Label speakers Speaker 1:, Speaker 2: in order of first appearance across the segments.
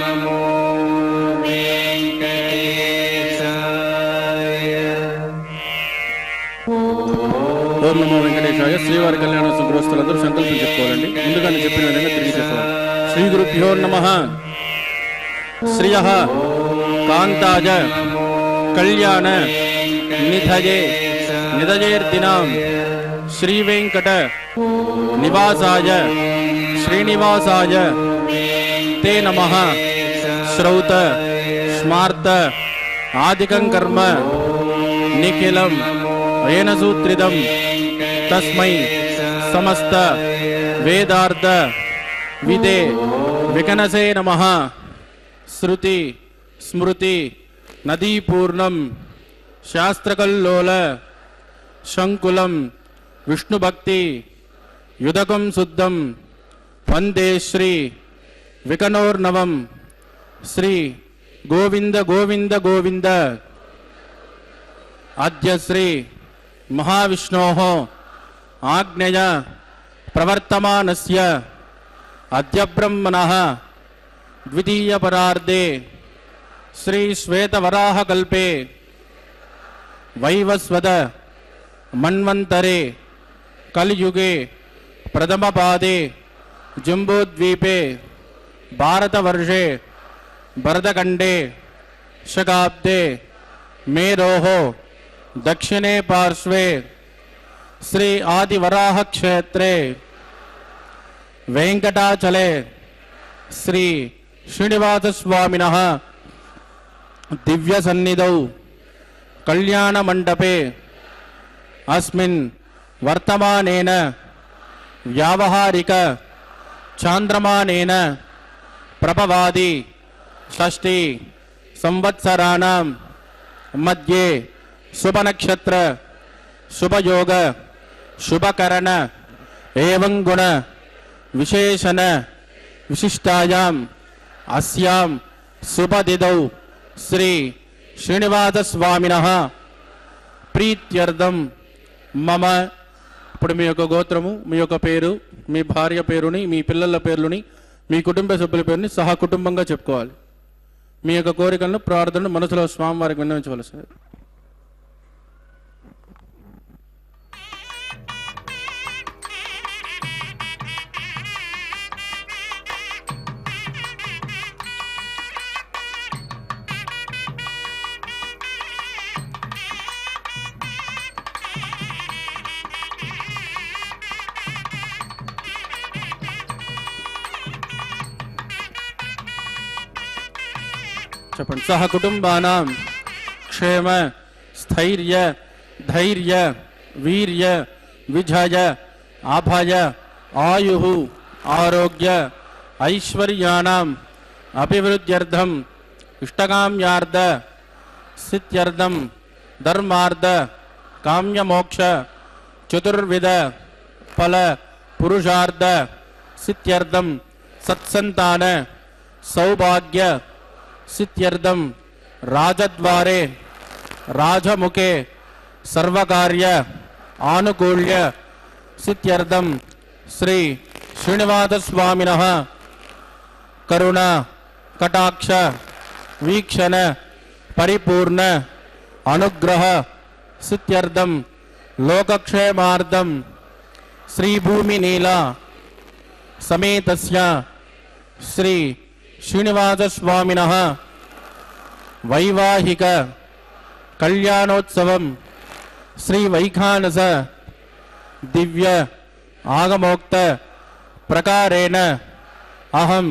Speaker 1: नमो वेंकटेशाय।
Speaker 2: ఓం నమో వెంకటేశాయ. శ్రీవారి కళ్యాణ గృహస్థులందరూ సంకల్పం చెప్పుకోవాలండి. ముందుగా నేను చెప్పిన విధంగా తిరిగి చెప్పాలి. శ్రీ గురుభ్యో నమః. శ్రియ కాంతాజ కళ్యాణ నిధయే నిధయేర్దినాం శ్రీ వెంకట నివాసాయ శ్రీనివాసాయ తే నమః. శ్రౌత స్మార్త ఆదికం కర్మ నిఖిలం ఏన సూత్రితం తస్మై సమస్త వేదార్థ విదే వికనసే నమః. శృతి స్మృతి నదీపూర్ణం శాస్త్రకల్లోల శంకులం విష్ణుభక్తి యుదకం శుద్ధం వందే శ్రీ వికనోర్నవం. శ్రీ గోవింద గోవింద గోవింద. అద్య శ్రీ మహావిష్ణోః ఆజ్ఞయ ప్రవర్తమానస్య అద్య బ్రహ్మణః ద్వితీయ పరార్ధే శ్రీ శ్వేతవరాహ కల్పే వైవస్వత మన్వంతరే కలియుగే ప్రథమ పాదే జంబూద్వీపే భారతవర్షే భరతఖండే శకాబ్దే మేరోః दक्षिणे पार्श्वे श्री आदिवराह क्षेत्रे वेंकटाचले श्री श्रीनिवास स्वामिनः दिव्य सन्निधौ कल्याण मंडपे अस्मिन् वर्तमानेन व्यावहारिक चांद्रमानेन प्रभवादि षष्ठी संवत्सराणां मध्ये शुभ नक्षत्र शुभ योग शुभकरण एवं गुण विशेषण विशिष्टायां अस्यां शुभतिथौ श्री श्रीनिवास स्वामिनः ప్రీత్యర్థం మమ. ఇప్పుడు మీ యొక్క గోత్రము, మీ యొక్క పేరు, మీ భార్య పేరుని, మీ పిల్లల పేర్లుని, మీ కుటుంబ సభ్యుల పేరుని సహా కుటుంబంగా చెప్పుకోవాలి. మీ యొక్క కోరికలను ప్రార్థనలు మనసులో స్వామివారికి విన్నవించవలసి. చెప్పండి. సహ కుటుంబానాం క్షేమ స్థైర్య ధైర్య వీర్య విజయ అభయ ఆయు ఆరోగ్య ఐశ్వర్యానాం అభివృద్ధ్యర్థం ఇష్టకామ్యార్థ సిద్ధ్యర్థం ధర్మార్థ కామ్యమోక్ష చతుర్విధ ఫల పురుషార్థ సిద్ధ్యర్థం సత్సంతాన సౌభాగ్య सित्यर्थम राजद्वारे राजमुखे सर्वकार्य आनुकूल्य सित्यर्थम श्री श्रीनिवास स्वामिनः करुणा कटाक्ष वीक्षण परिपूर्ण अनुग्रह सित्यर्थम लोकक्षेमार्थम श्री भूमि नीला समेतस्य श्री श्रीनिवास स्वामिनः वैवाहिक कल्याणोत्सवं श्री वैखानस दिव्य आगमोक्त प्रकारेण अहम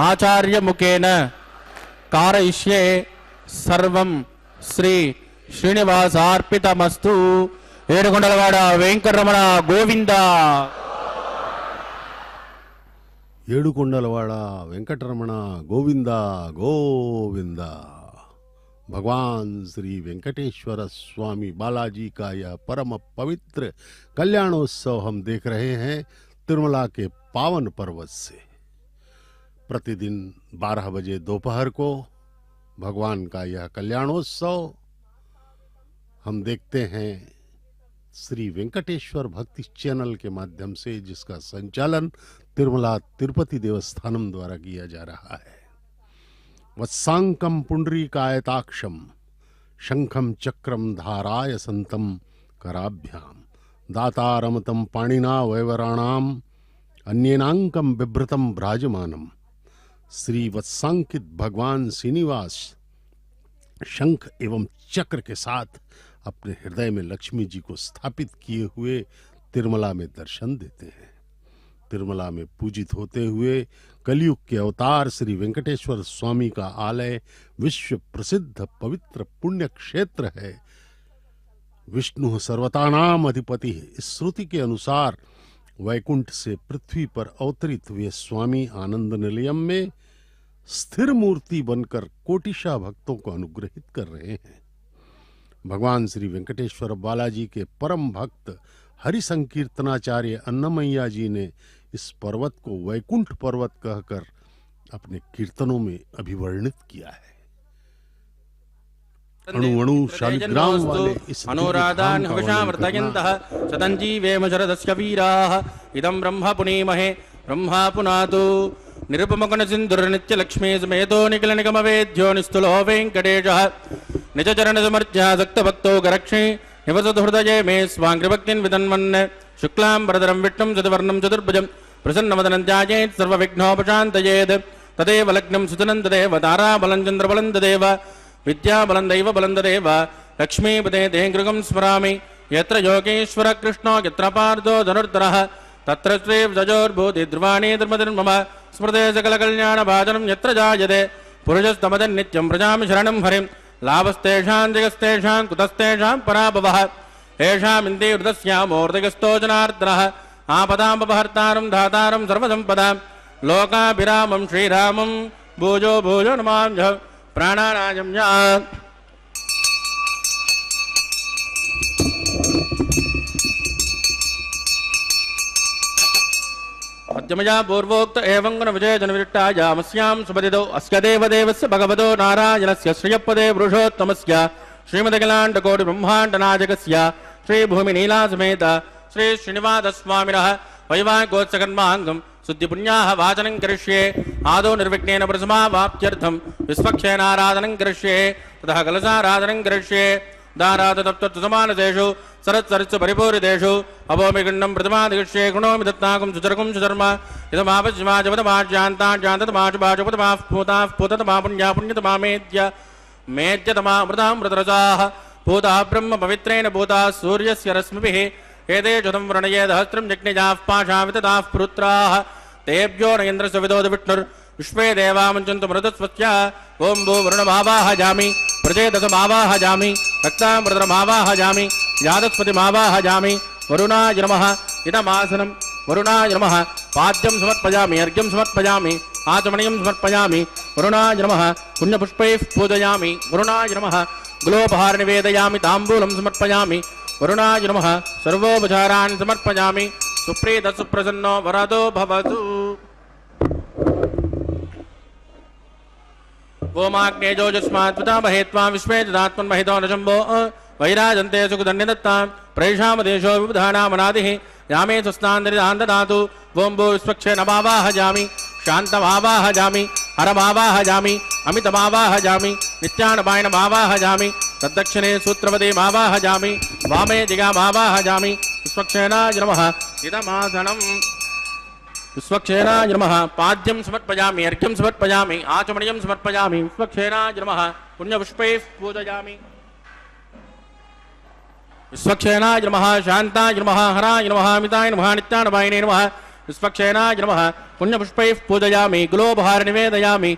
Speaker 2: आचार्य मुखेन कारयिष्ये सर्वं श्री श्रीनिवासार्पितमस्तु. ఏడుకొండలవాడ వెంకటరమణ గోవింద.
Speaker 3: ఏడుకొండలవాడ వెంకటరమణ గోవింద गोविंदा. भगवान श्री वेंकटेश्वर स्वामी बालाजी का यह परम पवित्र कल्याणोत्सव हम देख रहे हैं तिरुमला के पावन पर्वत से। प्रतिदिन 12 बजे दोपहर को भगवान का यह कल्याणोत्सव हम देखते हैं श्री वेंकटेश्वर भक्ति चैनल के माध्यम से, जिसका संचालन तिरुमला तिरुपति देवस्थानम द्वारा किया जा रहा है। वत्सांकम पुंडरीकायताक्षम शंखम चक्रम धाराय संतम कराभ्याम दातारमतम पाणिना वैवराणाम अन्येनांकम बिभ्रतम भ्राजमानम। श्री वत्सांकित भगवान श्रीनिवास शंख एवं चक्र के साथ अपने हृदय में लक्ष्मी जी को स्थापित किए हुए तिरुमला में दर्शन देते हैं। तिरुमला में पूजित होते हुए कलयुग के अवतार श्री वेंकटेश्वर स्वामी का आलय विश्व प्रसिद्ध पवित्र पुण्य क्षेत्र है। विष्णु सर्वतानाम अधिपति है। इस श्रुति के अनुसार वैकुंठ से पृथ्वी पर अवतरित हुए स्वामी आनंद निलयम में स्थिर मूर्ति बनकर कोटिशा भक्तों को अनुग्रहित कर रहे हैं। भगवान श्री वेंकटेश्वर बालाजी के परम भक्त हरि संकीर्तनाचार्य अन्नमैया जी ने इस पर्वत को वैकुंठ पर्वत कहकर अपने कीर्तनों में अभिवर्णित किया है। अणु शालिग्राम वाले इस
Speaker 2: अनुराधान हविषामृतयन्तः सतञ्जीवेम शरदस्य वीराः इदं ब्रह्म पुनीमहे ब्रह्मा पुनातु निरुपमगुण सिन्धुर्नित्य लक्ष्मी समेतो निखिल निगम वेद्यो निस्तुलो वेङ्कटेशः निज चरण समर्च्या सक्तभक्तो गरक्षे निवसतु हृदये मे स्वाङ्घ्रिभक्तिन् विदन्वन् शुक्लां वरदरं विष्णुं चतुर्वर्णं चतुर्भुजं प्रसन्नवदनं ध्यायेत् सर्वविघ्नोपशान्तयेत् तदेव लग्नं सुतनं तदेव ताराबलं चन्द्रबलं तदेव विद्याबलं दैवबलं तदेव लक्ष्मीपदे देहगृहं स्मरामि यत्र योगेश्वर कृष्णो यत्र पार्थो धनुर्धरः तत्र श्रीर्जयोर्भूति ध्रुवाणि धर्मधर्मम स्मृते सकलकल्याणभाजनं यत्र जायते पुरुषस्तमदन्नित्यं व्रजामि शरणं हरिं लाभस्तेषां जगस्तेषां कुतस्तेषां पराभवः येषामिन्दे हृदस्यामोर्दगस्तो जनार्दनः आपदामपहर्तारं धातारं सर्वसम्पदां लोकाभिरामं श्रीरामं भूजो भूजो नमाम्यहम् प्राणानायं या अद्यमया पूर्वोक्त एवं गुण विजय जनविष्टायामस्यां सुपदिदौ अस्य देवदेवस्य भगवतो नारायणस्य श्रियपदे पुरुषोत्तमस्य श्रीमदखिलाण्डकोटि ब्रह्माण्डनायकस्य श्रीभूमिनीलासमेत श्री श्रीनिवासस्वामिनः वैवाहिकोत्सकर्माङ्गं शुद्धिपुण्याः वाचनं करिष्ये आदौ निर्विघ्नेन प्रसमावाप्त्यर्थं विश्वक्षेनाराधनं करिष्ये ततः कलशाराधनं करिष्ये दारातप्तमानसेषु सरत्सरित्सु परिपूरितेषु अभोमिगण्डं प्रथमाधिकृष्ये गुणोमि दत्ताकं सुचरकं सुधर्म इदमापज्यमाजपदमाज्यान्ताञ्जान्ततमाशुभाषुपदमाः पूताः पूततमा पुण्या पुण्यतमा मेद्यतमामृतामृतरसाः पूताः ब्रह्म पवित्रेण भूताः सूर्यस्य रश्मिभिः एते चुतं व्रणये सहस्रं जज्ञजाः पाशावितताः पुत्राः तेभ्यो न इन्द्रस्य विदोद विष्णुर् विश्वे देवामुञ्चन्तु मृतस्वस्य ओं भू वरुणमावाहयामि प्रचेदसमावाहयामि रक्तामृतमावाहयामि यादस्पतिमावाहयामि वरुणाय नमः इदमासनं वरुणाय नमः पाद्यं समर्पयामि अर्घ्यं समर्पयामि आचमनीयं समर्पयामि वरुणाय नमः पुण्यपुष्पैः पूजयामि वरुणाय नमः गुलोपहार निवेदयामि ताम्बूलं समर्पयामि वरुणाय नमः सर्वोपचारान् समर्पयामि सुप्रीत सुप्रसन्नो वरदो भवतु। ओमाग्नेजोजस्मात् पितामहे त्वां विश्वे ददात्मन्महितो न शम्भो वैराजन्ते सुखधन्यदत्तां प्रैषामदेशो विबुधानामनादिः यामे स्वस्तान्दरिदान् ददातु ओं भो विश्वक्षेणमावाहयामि शान्तमावाहयामि हरमावाहयामि अमितमावाहयामि नित्यानपायनमावाहयामि तद्दक्षिणे सूत्रपदीमावाहयामि वामे दिगामावाहयामि विश्वक्षेणाय नमः इदमासनम् विश्वक्षेणाय नमः पाद्यं समर्पयामि अर्घ्यं समर्पयामि आचमनीयं समर्पयामि विश्वक्षेणाय नमः पुण्यपुष्पैः पूजयामि विश्वक्षेणाय नमः शान्ताय नमः हराय नमः अमिताय नमः नित्यानपायिने नमः विश्वक्षेणाय नमः पुण्यपुष्पैः पूजयामि गुलोपहार निवेदयामि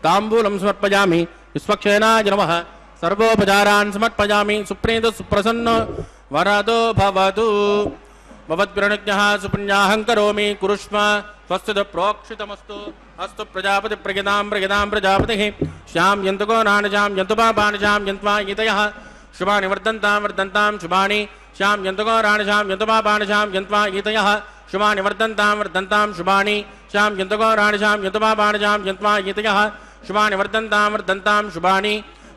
Speaker 2: ताम्बूलं समर्पयामि विश्वक्षेणाय नमः सर्वोपचारान् समर्पयामि सुप्रीत सुप्रसन्न वरदो भवतु। भवद्भिरनुज्ञः सुपुण्याहं करोमि कुरुष्म स्वस्ति प्रोक्षितमस्तु अस्तु प्रजापति प्रगितां प्रगितां प्रजापतिः श्यां यन्तुको नानजां यन्तु पापानजां यन्त्वा गीतयः शुभानि वर्धन्तां वर्धन्तां शुभानि श्यां यन्तुको राणजां यन्तु पापानजां यन्त्वा गीतयः शुभानि वर्धन्तां वर्धन्तां शुभानि श्यां यन्तुको राणजां यन्तु पापानजां यन्त्वा गीतयः शुभानि वर्धन्तां वर्धन्तां शुभानि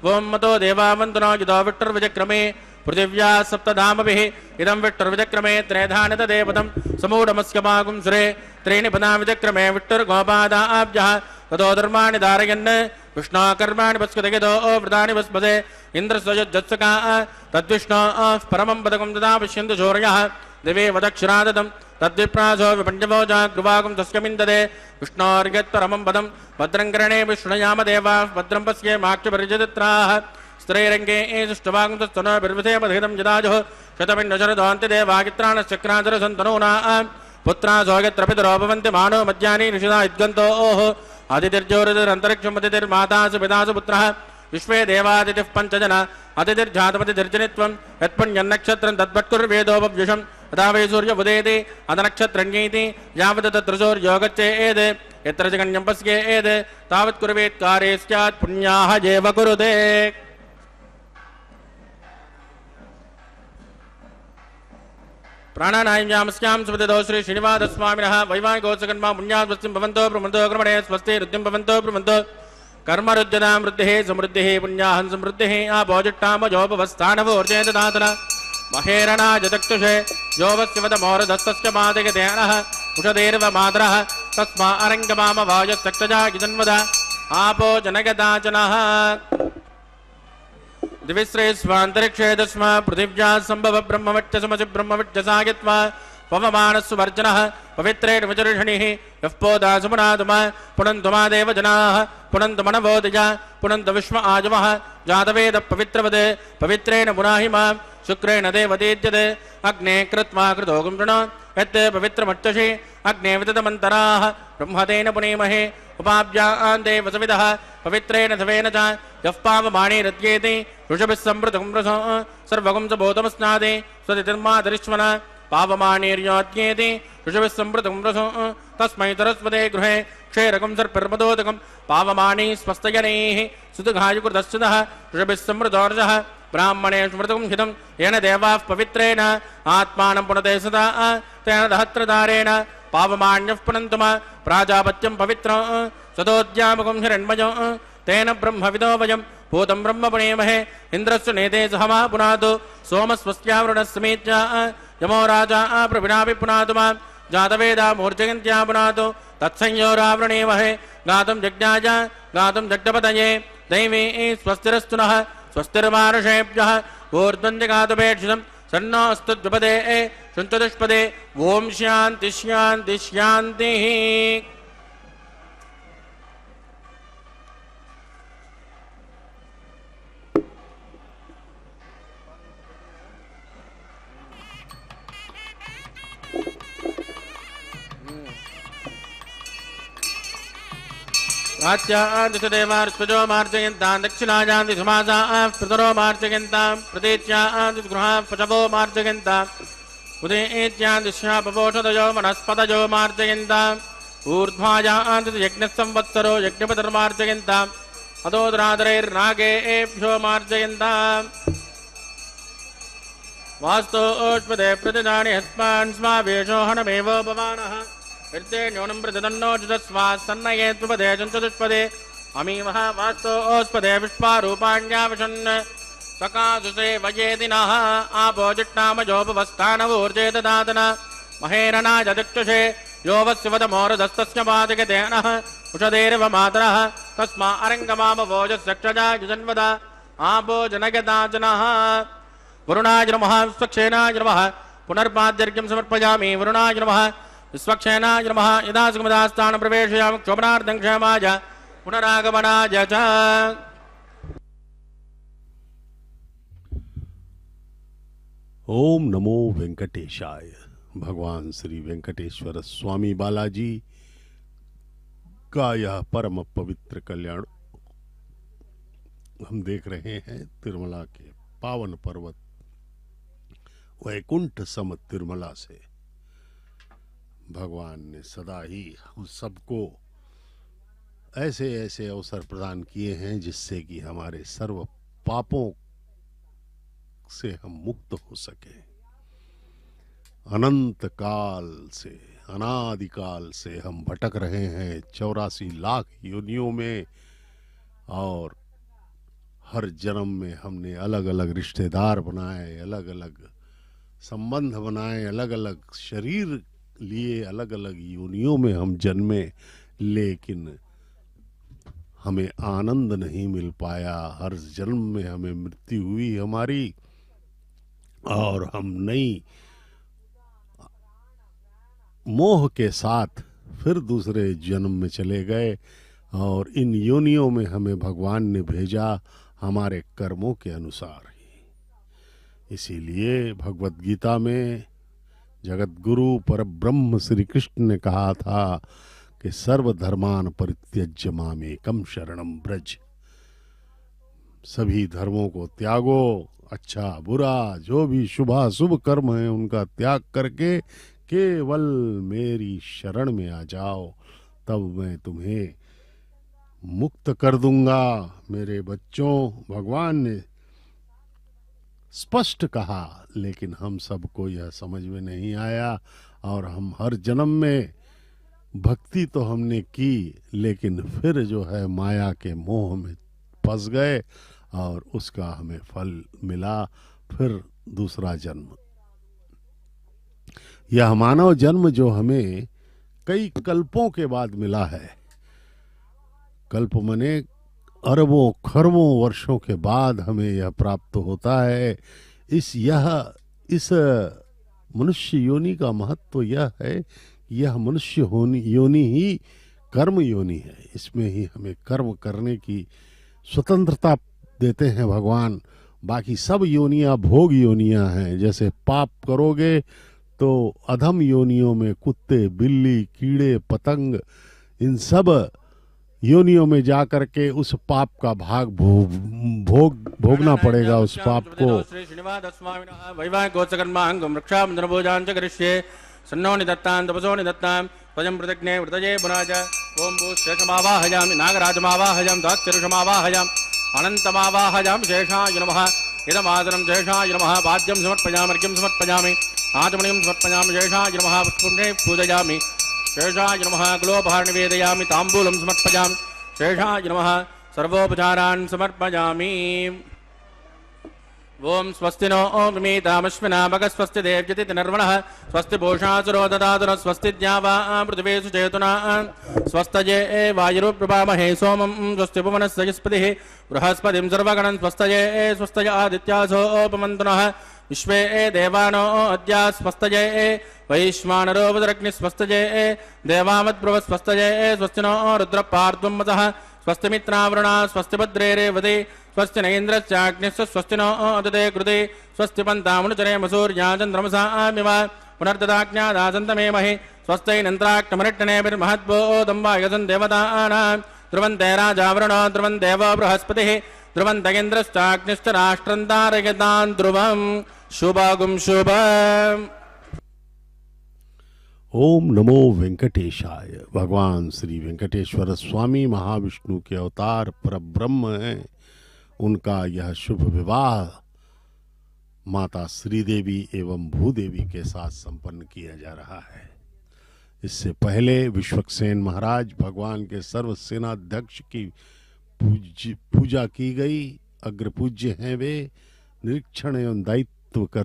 Speaker 2: ओं मतो देवावन्तनो यदो विष्णुर्विजक्रमे पृथिव्या सप्तधामभिः इदं विष्णुर्विचक्रमे त्रेधानि तदेवतं समूढमस्यमागुं सुरे त्रीणि पदा विचक्रमे विष्णुर्गोपादाब्जः ततो धर्माणि धारयन् विष्णो कर्माणि पस्कतगितो वृतानि वस्पदे इन्द्रस्वजत्सका तद्विष्णो परमं पदकं तदा पश्यन्तु शौर्यः दिवे वदक्षरादतं तद्विप्रासो विपञ्चवो जागृवागं तस्कमिन्ददे विष्णोर्यत्परमं पदं भद्रं करणे विष्णुयाम देवाः भद्रं पश्ये माक्षपरिजत्राः स्त्रैरङ्गे सुष्टवागं तस्तनो बिर्विधेमधितं जदाजुः शतमिन्नशरदोऽन्ति देवागित्राणश्चक्रान्तरसन्तनूना पुत्रा सौगत्रपितरो भवन्ति मानो मध्यानि निषिदा इद्गन्तोः अतिथिर्ज्योतिरन्तरिक्षमतिर्मातासु पितासु पुत्रः विश्वे देवादितिः पञ्चजन अतिथिर्जातमतिर्जनित्वं यत्पुण्यन्नक्षत्रं तद्वत्कुर्वेदोपव्युषं यदा वै सूर्य उदेति अदनक्षत्रण्येति यावत् तत्र सूर्योगच्छेत् यत्र जगन्यं पश्येत् तावत् कुर्वेत् कार्ये स्यात् पुण्याः एव कुरुते। प्राणानायम्यामस्यां सुपतितो श्री श्रीनिवासस्वामिनः वैवाहिकोत्सकन्मा पुण्याद्वस्तिं भवन्तो प्रमन्तो क्रमणे स्वस्ति रुद्धिं भवन्तो प्रमन्तो कर्मरुद्यतां वृद्धिः समृद्धिः पुण्याहं समृद्धिः आभोजिट्टामजोपवस्थानवोर्जेददातन महेरणाजतक्षुषे योवस्यवदमोरदस्तस्य मादिगतेनः उषदेर्व मातरः तस्मा अरङ्गमामवायस्तक्तजागिजन्वद आपो जनगदाचनः दिविश्रेष्वान्तरिक्षे तस्मा पृथिव्या सम्भव ब्रह्मवच्चसमसि ब्रह्मवच्चसायत्वा पवमानस्वर्जनः पवित्रेण विचर्षणिः यः पोदासमुनादुमा पुनन्तुमा देवजनाः पुनन्तु मनवोदय पुनन्तु विश्व आजमः जातवेद पवित्रवदे पवित्रेण पुनाहि मां शुक्रेण देवतीज्यते अग्ने कृत्वा कृतो गुंसृण यत्ते पवित्रमच्चषि अग्ने विदतमन्तराः ब्रह्मतेन पुनीमहे उपाभ्यां देवसविदः पवित्रेण सवेन च यः पावमाणे रद्येति ऋषभिः सम्पृतं रसो सर्वगुं च बोधमस्नादे स्वतिर्मातरिश्वन पावमानेर्योज्ञेति ऋषभिः सम्पृतं रसो तस्मै सरस्वते गृहे क्षेरकं सर्पिर्मदोदकं पावमानी स्वस्तयनैः सुदुघायुकृतश्चितः ऋषभिः सम्मृतोर्जः ब्राह्मणे स्मृतं हितं येन देवाः पवित्रेण आत्मानं पुनते सदा तेन दहत्रधारेण पावमान्यः पुनन्तुम प्राजापत्यं पवित्रं सदोद्यामकं हिरण्मयो तेन ब्रह्मविदो वयं भूतं ब्रह्म पुणेमहे इन्द्रस्य नेते सहमा पुनातु सोमस्वस्यावृणस्समीत्य यमो राजा प्रविणापि पुनातु मां जातवेदा मूर्जयन्त्या पुनातु तत्संयोरावृणेमहे गातुं यज्ञाय गातुं जग्धपतये दैवे स्वस्तिरस्तु नः स्वस्तिर्मानुषेभ्यः ऊर्ध्वन्दिगातुपेक्षितं सन्नोऽस्तु द्विपदे शुञ्चतुष्पदे ॐ शान्ति शान्ति शान्तिः। प्राच्यादिदेवार्स्वजो मार्जयन्तां दक्षिणायादिसुमासाः पितरो मार्जयन्तां प्रतीच्यादिगृहाः पशवो मार्जयन्ताम् उदेत्यादिश्यापपोषदयो वनस्पतयो मार्जयन्ताम् ऊर्ध्वायादियज्ञसंवत्सरो यज्ञपतिर्मार्जयन्ताम् अदोदरादरैर्नागेभ्यो मार्जयन्ताम् वास्तोष्पदे प्रतिदानि हस्मान् स्वावेशो हनमेवो भवानः कृते न्यूनं प्रतिदन्नोचितस्वा सन्नये त्वपदे चतुष्पदे अमीमः वास्तो ओस्पदे विश्वारूपाण्यावशन् सकासुसे वयेदिनः आपोजिट्टामजोपवस्थानवोर्जेददातन महेरणाजदिक्षुषे यो वस्यवदमोरदस्तस्य पादिगतेनः उषदेर्व मातरः तस्मा अरङ्गमामवोजस्यक्षजायुजन्वद आपो जनगदाचनः वरुणाय नमः स्वक्षेनाय नमः पुनर्पाद्यर्घ्यं समर्पयामि वरुणाय नमः विश्वक्षेनाय नमः यदा सुगमदास्थानं प्रवेशयामि क्षोभनार्थं क्षेमाय पुनरागमनाय च।
Speaker 3: ओम नमो वेंकटेशाय। भगवान श्री वेंकटेश्वर स्वामी बालाजी का यह परम पवित्र कल्याण हम देख रहे हैं तिरुमला के पावन पर्वत वैकुंठ सम तिरुमला से। भगवान ने सदा ही हम सबको ऐसे ऐसे अवसर प्रदान किए हैं जिससे कि हमारे सर्व पापों से हम मुक्त हो सके। अनंत काल से अनादिकाल से हम भटक रहे हैं 84 लाख योनियों में और हर जन्म में हमने अलग अलग रिश्तेदार बनाए, अलग अलग संबंध बनाए, अलग अलग शरीर लिए, अलग अलग योनियों में हम जन्मे, लेकिन हमें आनंद नहीं मिल पाया। हर जन्म में हमें मृत्यु हुई हमारी, और हम नई मोह के साथ फिर दूसरे जन्म में चले गए, और इन योनियों में हमें भगवान ने भेजा हमारे कर्मों के अनुसार ही। इसीलिए भगवत गीता में जगत गुरु परब्रह्म श्री कृष्ण ने कहा था कि सर्वधर्मान परित्यज्य मामेकम शरणम ब्रज। सभी धर्मों को त्यागो, अच्छा बुरा जो भी शुभाशुभ कर्म है उनका त्याग करके केवल मेरी शरण में आ जाओ, तब मैं तुम्हें मुक्त कर दूंगा। मेरे बच्चों, भगवान ने स्पष्ट कहा, लेकिन हम सबको यह समझ में नहीं आया, और हम हर जन्म में भक्ति तो हमने की, लेकिन फिर जो है माया के मोह में फंस गए, और उसका हमें फल मिला फिर दूसरा जन्म। यह मानव जन्म जो हमें कई कल्पों के बाद मिला है, कल्प मने अरबों खरबों वर्षों के बाद हमें यह प्राप्त होता है। इस मनुष्य योनि का महत्व यह है, यह मनुष्य योनि ही कर्म योनि है। इसमें ही हमें कर्म करने की स्वतंत्रता देते हैं भगवान। बाकी सब योनियां भोग योनियां हैं। जैसे पाप करोगे तो अधम योनियों में कुत्ते, बिल्ली, कीड़े, पतंग, इन सब योनियों में जाकर के उस पाप का भाग भोगना पड़ेगा। उस पाप को
Speaker 2: सन्नो निदत्तां तपसो निदत्तां स्वयं प्रतिज्ञे वृतये पुनाज ओम भूषमावाहयामि नागराजमावाहयामि दाक्षरुषमावाहयामि अनन्तमावाहयामि शेषाय नमः इदमादरं शेषाय नमः वाद्यं समर्पयामि अर्घ्यं समर्पयामि आचमनीं समर्पयामि शेषाय नमः पुष्पे पूजयामि शेषाय नमः गुलोपहार निवेदयामि ताम्बूलं समर्पयामि शेषाय नमः सर्वोपचारान् समर्पयामि। ओम स्वस्ति नो मिमीतामश्विना भगः स्वस्ति देव्यति नर्वणः स्वस्ति पूषासुरो ददातु नः स्वस्ति द्यावा पृथिवी सुचेतुना स्वस्तये वायुरुप्रभामहे सोमं स्वस्ति भुवनस्य यस्पतिः बृहस्पतिं सर्वगणं स्वस्तये स्वस्तय आदित्यासोपमन्तु नः विश्वे देवानो अद्या स्वस्तये वैश्वानरो वदरग्नि स्वस्तये देवामद्ब्रुव स्वस्तये स्वस्ति नो रुद्रपार्द्वं मतः स्वस्ति मित्रावरुणा स्वस्ति भद्रे रेवते स्वस्ति न इन्द्रश्चाग्निश्च स्वस्ति नो ददे कृते स्वस्ति पन्तामनुचरेम सूर्या चन्द्रमसामिव पुनर्ददाज्ञादासन्तमे महि स्वस्तिनन्त्राक्तमरिट्टनेभिर्महद्बोधम्बायसन् देवतानां ध्रुवन्ते राजावरुणो ध्रुवन् देवो बृहस्पतिः ध्रुवन्त इन्द्रश्चाग्निश्च राष्ट्रं तारयतां ध्रुवं शुभगुं शुभम्।
Speaker 3: ओम नमो वेंकटेशाय। भगवान श्री वेंकटेश्वर स्वामी महाविष्णु के अवतार परब्रह्म हैं। उनका यह शुभ विवाह माता श्रीदेवी एवं भूदेवी के साथ संपन्न किया जा रहा है। इससे पहले विश्वक्सेन महाराज भगवान के सर्व सेनाध्यक्ष की पूजा की गई। अग्र पूज्य हैं वे। निरीक्षण एवं दायित्व का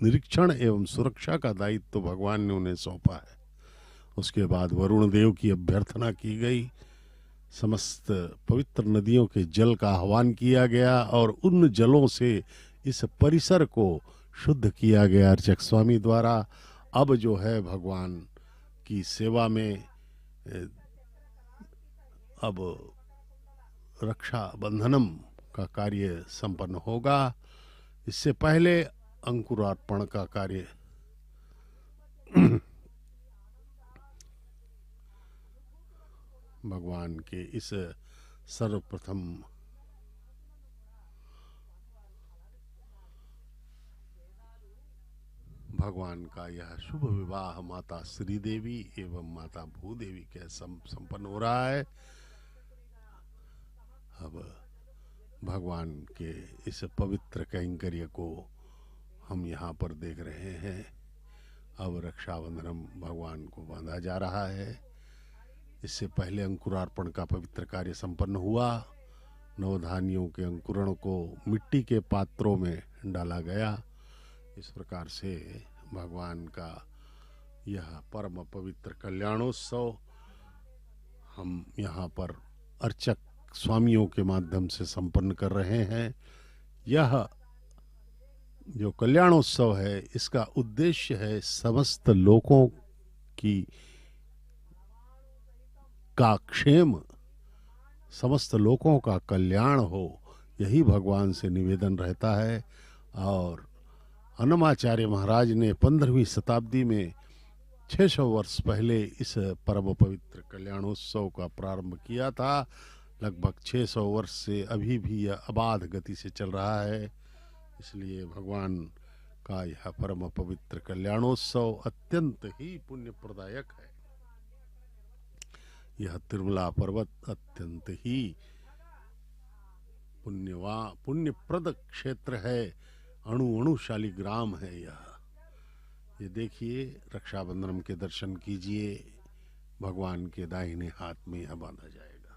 Speaker 3: निरीक्षण एवं सुरक्षा का दायित्व भगवान ने उन्हें सौंपा है। उसके बाद वरुण देव की अभ्यर्थना की गई। समस्त पवित्र नदियों के जल का आह्वान किया गया और उन जलों से इस परिसर को शुद्ध किया गया अर्चक स्वामी द्वारा। अब जो है भगवान की सेवा में अब रक्षा बंधनम का कार्य संपन्न होगा। इससे पहले अंकुरार्पण का कार्य भगवान के इस सर्वप्रथम भगवान का यह शुभ विवाह माता श्रीदेवी एवं माता भूदेवी के संपन्न हो रहा है। अब भगवान के इस पवित्र कैंकर्य को हम यहाँ पर देख रहे हैं। अब रक्षाबंधनम भगवान को बांधा जा रहा है। इससे पहले अंकुरार्पण का पवित्र कार्य संपन्न हुआ। नवधानियों के अंकुरण को मिट्टी के पात्रों में डाला गया। इस प्रकार से भगवान का यह परम पवित्र कल्याणोत्सव हम यहाँ पर अर्चक स्वामियों के माध्यम से संपन्न कर रहे हैं। यह जो कल्याणोत्सव है इसका उद्देश्य है समस्त लोगों का क्षेम, समस्त लोगों का कल्याण हो, यही भगवान से निवेदन रहता है। और अन्नमाचार्य महाराज ने 15वीं शताब्दी में 600 वर्ष पहले इस परम पवित्र कल्याणोत्सव का प्रारंभ किया था। लगभग 600 वर्ष से अभी भी यह अबाध गति से चल रहा है। इसलिए भगवान का यह परम पवित्र कल्याणोत्सव अत्यंत ही पुण्य प्रदायक है। यह तिरुमला पर्वत अत्यंत ही पुण्यप्रद क्षेत्र है, अणुशाली ग्राम है यह। ये देखिए, रक्षाबंधन के दर्शन कीजिए, भगवान के दाहिने हाथ में यह बांधा जाएगा।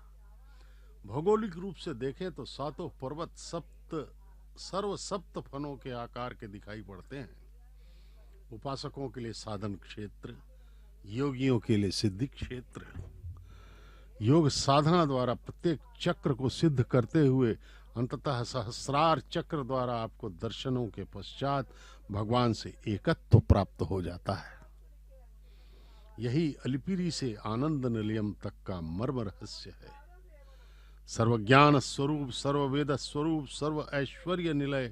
Speaker 3: भौगोलिक रूप से देखें तो सातों पर्वत सप्त फनों के आकार के दिखाई पड़ते हैं। उपासकों के लिए साधन क्षेत्र, योगियों के लिए सिद्धि क्षेत्र। योग साधना द्वारा प्रत्येक चक्र को सिद्ध करते हुए अंततः सहस्रार चक्र द्वारा आपको दर्शनों के पश्चात भगवान से एकत्व प्राप्त हो जाता है। यही अलिपिरी से आनंद निलयम तक का मर्म रहस्य है। सर्वज्ञान स्वरूप, सर्ववेद स्वरूप, सर्व ऐश्वर्य निलय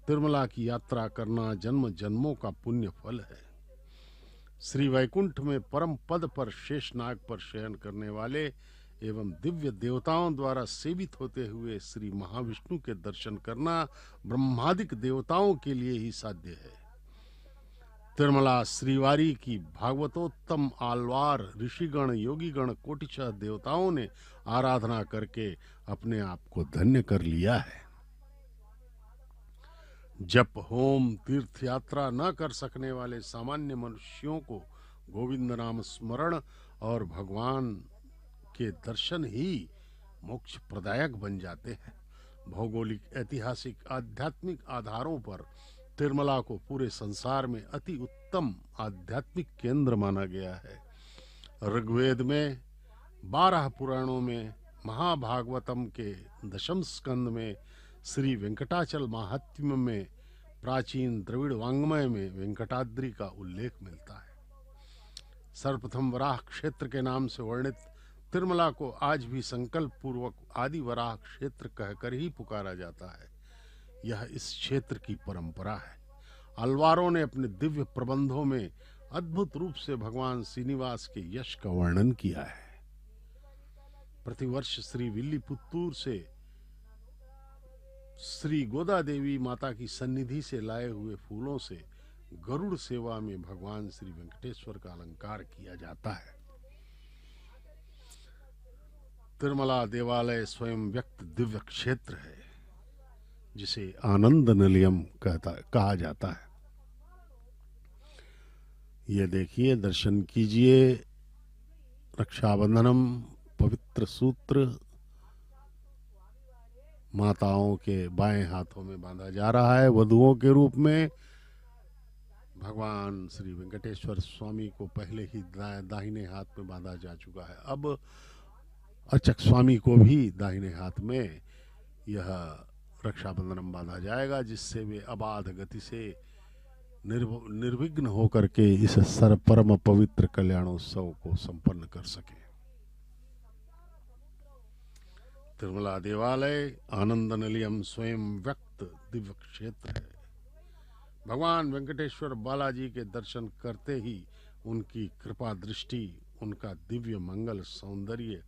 Speaker 3: तिरुमला की यात्रा करना जन्म जन्मों का पुण्य फल है। श्री वैकुंठ में परम पद पर शेषनाग पर शयन करने वाले एवं दिव्य देवताओं द्वारा सेवित होते हुए श्री महाविष्णु के दर्शन करना ब्रह्मादिक देवताओं के लिए ही साध्य है। तिरुमला श्रीवारी की भागवतोत्तम आलवार ऋषिगण, योगीगण, कोटिशः देवताओं ने आराधना करके अपने आप को धन्य कर लिया है। जप, होम, तीर्थ यात्रा न कर सकने वाले सामान्य मनुष्यों को गोविंद नाम स्मरण और भगवान के दर्शन ही मोक्ष प्रदायक बन जाते हैं। भौगोलिक, ऐतिहासिक, आध्यात्मिक आधारों पर तिरुमला को पूरे संसार में अति उत्तम आध्यात्मिक केंद्र माना गया है। ऋग्वेद में, 12 पुराणों में, महाभागवतम के 10वें स्कंद में, श्री वेंकटाचल महात्म्य में, प्राचीन द्रविड़ वांग्मय में वेंकटाद्रि का उल्लेख मिलता है। सर्वप्रथम वराह क्षेत्र के नाम से वर्णित तिरुमला को आज भी संकल्प पूर्वक आदि वराह क्षेत्र कहकर ही पुकारा जाता है। यह इस क्षेत्र की परंपरा है। अलवारों ने अपने दिव्य प्रबंधों में अद्भुत रूप से भगवान श्रीनिवास के यश का वर्णन किया है। प्रतिवर्ष श्री विल्लीपुत्तूर से श्री गोदा देवी माता की सन्निधि से लाए हुए फूलों से गरुड़ सेवा में भगवान श्री वेंकटेश्वर का अलंकार किया जाता है। तिरुमला देवालय स्वयं व्यक्त दिव्य क्षेत्र है जिसे आनंद निलयम कहा जाता है। ये देखिए, दर्शन कीजिए। रक्षाबंधनम पवित्र सूत्र माताओं के बाएं हाथों में बांधा जा रहा है। वधुओं के रूप में भगवान श्री वेंकटेश्वर स्वामी को पहले ही दाहिने हाथ में बांधा जा चुका है। अब अर्चक स्वामी को भी दाहिने हाथ में यह रक्षाबंधनम बांधा जाएगा, जिससे वे अबाध गति से निर्विघ्न होकर के इस परम पवित्र कल्याणोत्सव को संपन्न कर सके। तिरुमला देवालय आनंद निलयम स्वयं व्यक्त दिव्य क्षेत्र है। भगवान वेंकटेश्वर बालाजी के दर्शन करते ही उनकी कृपा दृष्टि, उनका दिव्य मंगल सौंदर्य,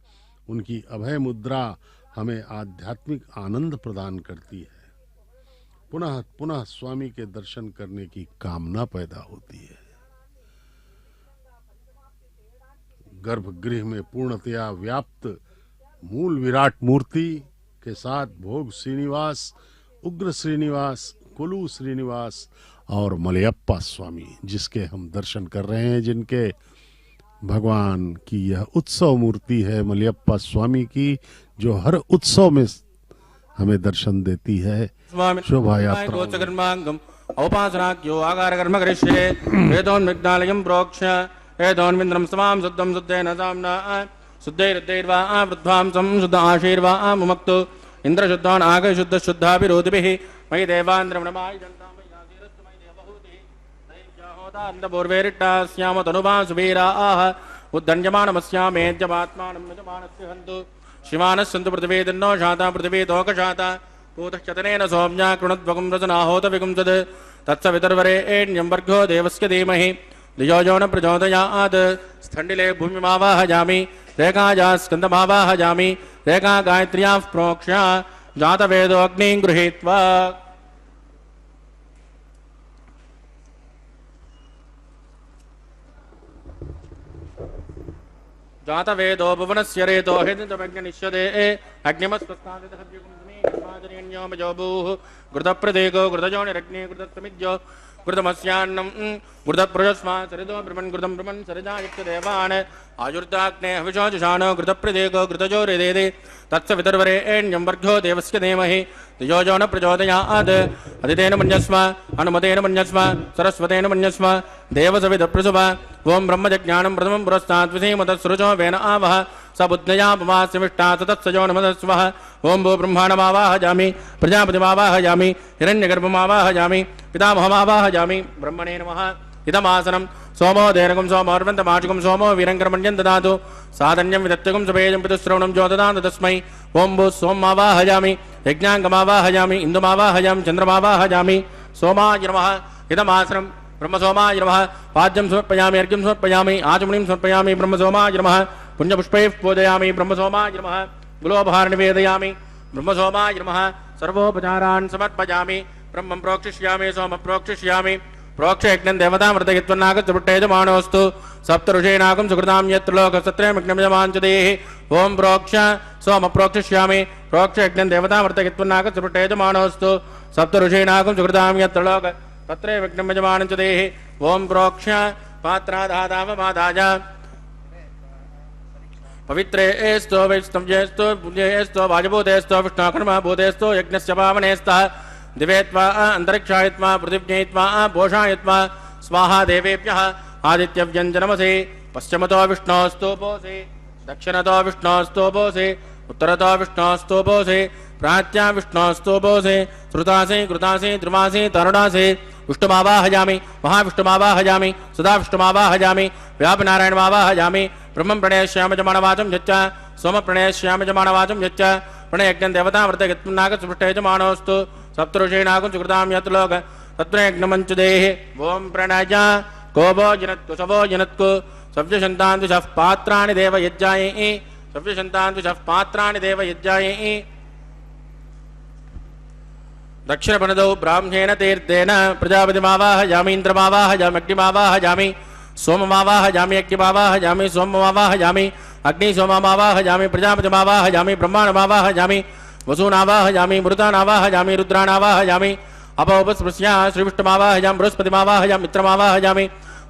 Speaker 3: उनकी अभय मुद्रा हमें आध्यात्मिक आनंद प्रदान करती है। पुनः पुनः स्वामी के दर्शन करने की कामना पैदा होती है। गर्भगृह में पूर्णतया व्याप्त मूल विराट मूर्ति के साथ भोग श्रीनिवास, उग्र श्रीनिवास, कुलू श्रीनिवास और मलयप्पा स्वामी, जिसके हम दर्शन कर रहे हैं, जिनके भगवान की यह उत्सव मूर्ति है मलयप्पा स्वामी की, जो हर उत्सव में हमें दर्शन देती है।
Speaker 2: स्वामी
Speaker 3: शोभा यात्रा
Speaker 2: गोचकर्मांगम औपासनाख्यो आकार कर्म करिष्ये वेदोन्विग्नालयं प्रोक्ष वेदोन्विन्द्रं समां शुद्धं शुद्धेन साम्ना शुद्धैरुद्धैर्वा वृद्ध्वांसं शुद्ध आशीर्वा मुमक्तु इन्द्रशुद्धान् आगशुद्ध शुद्धाभिरोधिभिः मयि देवान्द्रमणमाय जनतामय्यासीरस्तु मयि देवहूतिः दैव्याहोतान्तपूर्वेरिट्टास्याम तनुवां सुवीराः उद्दण्यमानमस्यामेद्यमात्मानं यजमानस्य हन्तु शिवानस्सन्तु पृथिवी तन्नो शाता पृथिवी तोकशाता पूतश्चतनेन सौम्या कृणद्वगं रचनाहोत विगुंसद् तत्सवितर्वरेण्यं वर्गो देवस्य धीमहि धियो यो न प्रचोदयात् स्थण्डिले भूमिमावाहयामि रेखाया स्कन्दमावाहयामि रेखा गायत्र्याः प्रोक्ष्य जातवेदो अग्निं गृहीत्वा जातवेदो भुवनस्य रेतो हितमग्निनिष्यते अग्निमस्वस्तादितहव्यकुंसमीर्वाजनीन्योमजोभूः घृतप्रदेको घृतजोनिरग्ने घृतत्वमिद्यो घृतमस्यान्नं घृतप्रजस्मा सरिदो ब्रह्मन् घृतं ब्रह्मन् सरिजायुक्तदेवान् आयुर्दाग्ने हविषोजुषाणो घृतप्रदेको घृतजोरिदेदे तत्सवितर्वरेण्यं वर्गो देवस्य धीमहि धियो यो न प्रचोदयात् अदितेन मन्यस्म हनुमतेन मन्यस्म सरस्वतेन मन्यस्म देवसविदप्रसुव ओं ब्रह्मजज्ञानं प्रथमं पुरस्तात् विधीमतत्सृजो वेन आवह स बुद्धया पमास्यमिष्टात् तत्सजो नमदस्वः ओं भो ब्रह्माणमावाहयामि प्रजापतिमावाहयामि हिरण्यगर्भमावाहयामि पितामहमावाहयामि ब्रह्मणे नमः इदमासनं सोमो देरकं सोमोर्वन्तमाचिकं सोमो वीरङ्करमण्यं ददातु साधन्यं विदत्तकं सपेजं पितुश्रवणं ज्योददान्तु तस्मै ओं भो सोममावाहयामि यज्ञाङ्गमावाहयामि इन्दुमावाहयामि चन्द्रमावाहयामि सोमाय नमः इदमासनं ब्रह्मसोमाय नमः पाद्यं समर्पयामि अर्घ्यं समर्पयामि आचमनीं समर्पयामि ब्रह्मसोमाय नमः पुण्यपुष्पैः पूजयामि ब्रह्मसोमाय नमः गुलोपहार निवेदयामि ब्रह्मसोमाय नमः सर्वोपचारान् समर्पयामि ब्रह्मं प्रोक्षिष्यामि सोमं प्रोक्षिष्यामि प्रोक्षयज्ञं देवतामृतयित्वन्नागत्यपुट्टेजमानोऽस्तु सप्तऋषीणागं सुकृतां यत्र लोकसत्रयमग्निमयमाञ्चदेः ॐ प्रोक्ष सोम प्रोक्षिष्यामि प्रोक्षयज्ञं देवतामृतयित्वन्नागत्यपुट्टेजमानोऽस्तु सप्तऋषीणागं सुकृतां यत्र लोक तत्रैव विघ्नमयमानञ्चदेः ॐ प्रोक्ष पात्राधातावमादाय पवित्रेस्तो वैष्णव्येस्तो पुण्येस्तो वाजभूतेस्तो विष्णुकर्मभूतेस्तो यज्ञस्य पावनेस्तः दिवेत्वा अन्तरिक्षायत्वा पृथिव्यैत्वा पोषायत्वा स्वाहा देवेभ्यः आदित्यव्यञ्जनमसे पश्चिमतो विष्णोस्तोपोसे दक्षिणतो विष्णोस्तोपोसे उत्तरतो विष्णोस्तोपोसे प्राच्या विष्णोस्तोपोसे श्रुतासे कृतासे ध्रुवासे तरुणासे विष्णुमावाहयामि महाविष्णुमावाहयामि सदा विष्णुमावाहयामि व्यापनारायणमावाहयामि ब्रह्मं प्रणयश्यामजमानवाचं यच्च सोम प्रणयश्यामजमानवाचं यच्च प्रणयज्ञं देवतामृतयत्पुन्नागसुष्टेजमानोऽस्तु सप्तऋषीणागं सुकृतां यत् लोक तत्रयज्ञमञ्चदेः ॐ प्रणय कोपो जनत्कु सवो जनत्कु सव्यशन्तान्विषः पात्राणि देवयज्ञायै सव्यशन्तान्विषः पात्राणि देवयज्ञायै दक्षिणपणदौ ब्राह्मणेन तीर्थेन प्रजापतिमावाहयामि इन्द्रमावाहयामि अग्निमावाहयामि सोममावाहयामि यज्ञमावाहयामि सोममावाहयामि अग्निसोममावाहयामि प्रजापतिमावाहयामि ब्रह्माणमावाहयामि वसूनावाहयामि मृतानावाहयामि रुद्राणावाहयामि अपोपस्पृश्य श्रीविष्णुमावाहयामि बृहस्पतिमावाहयामि मित्रमावाहयामि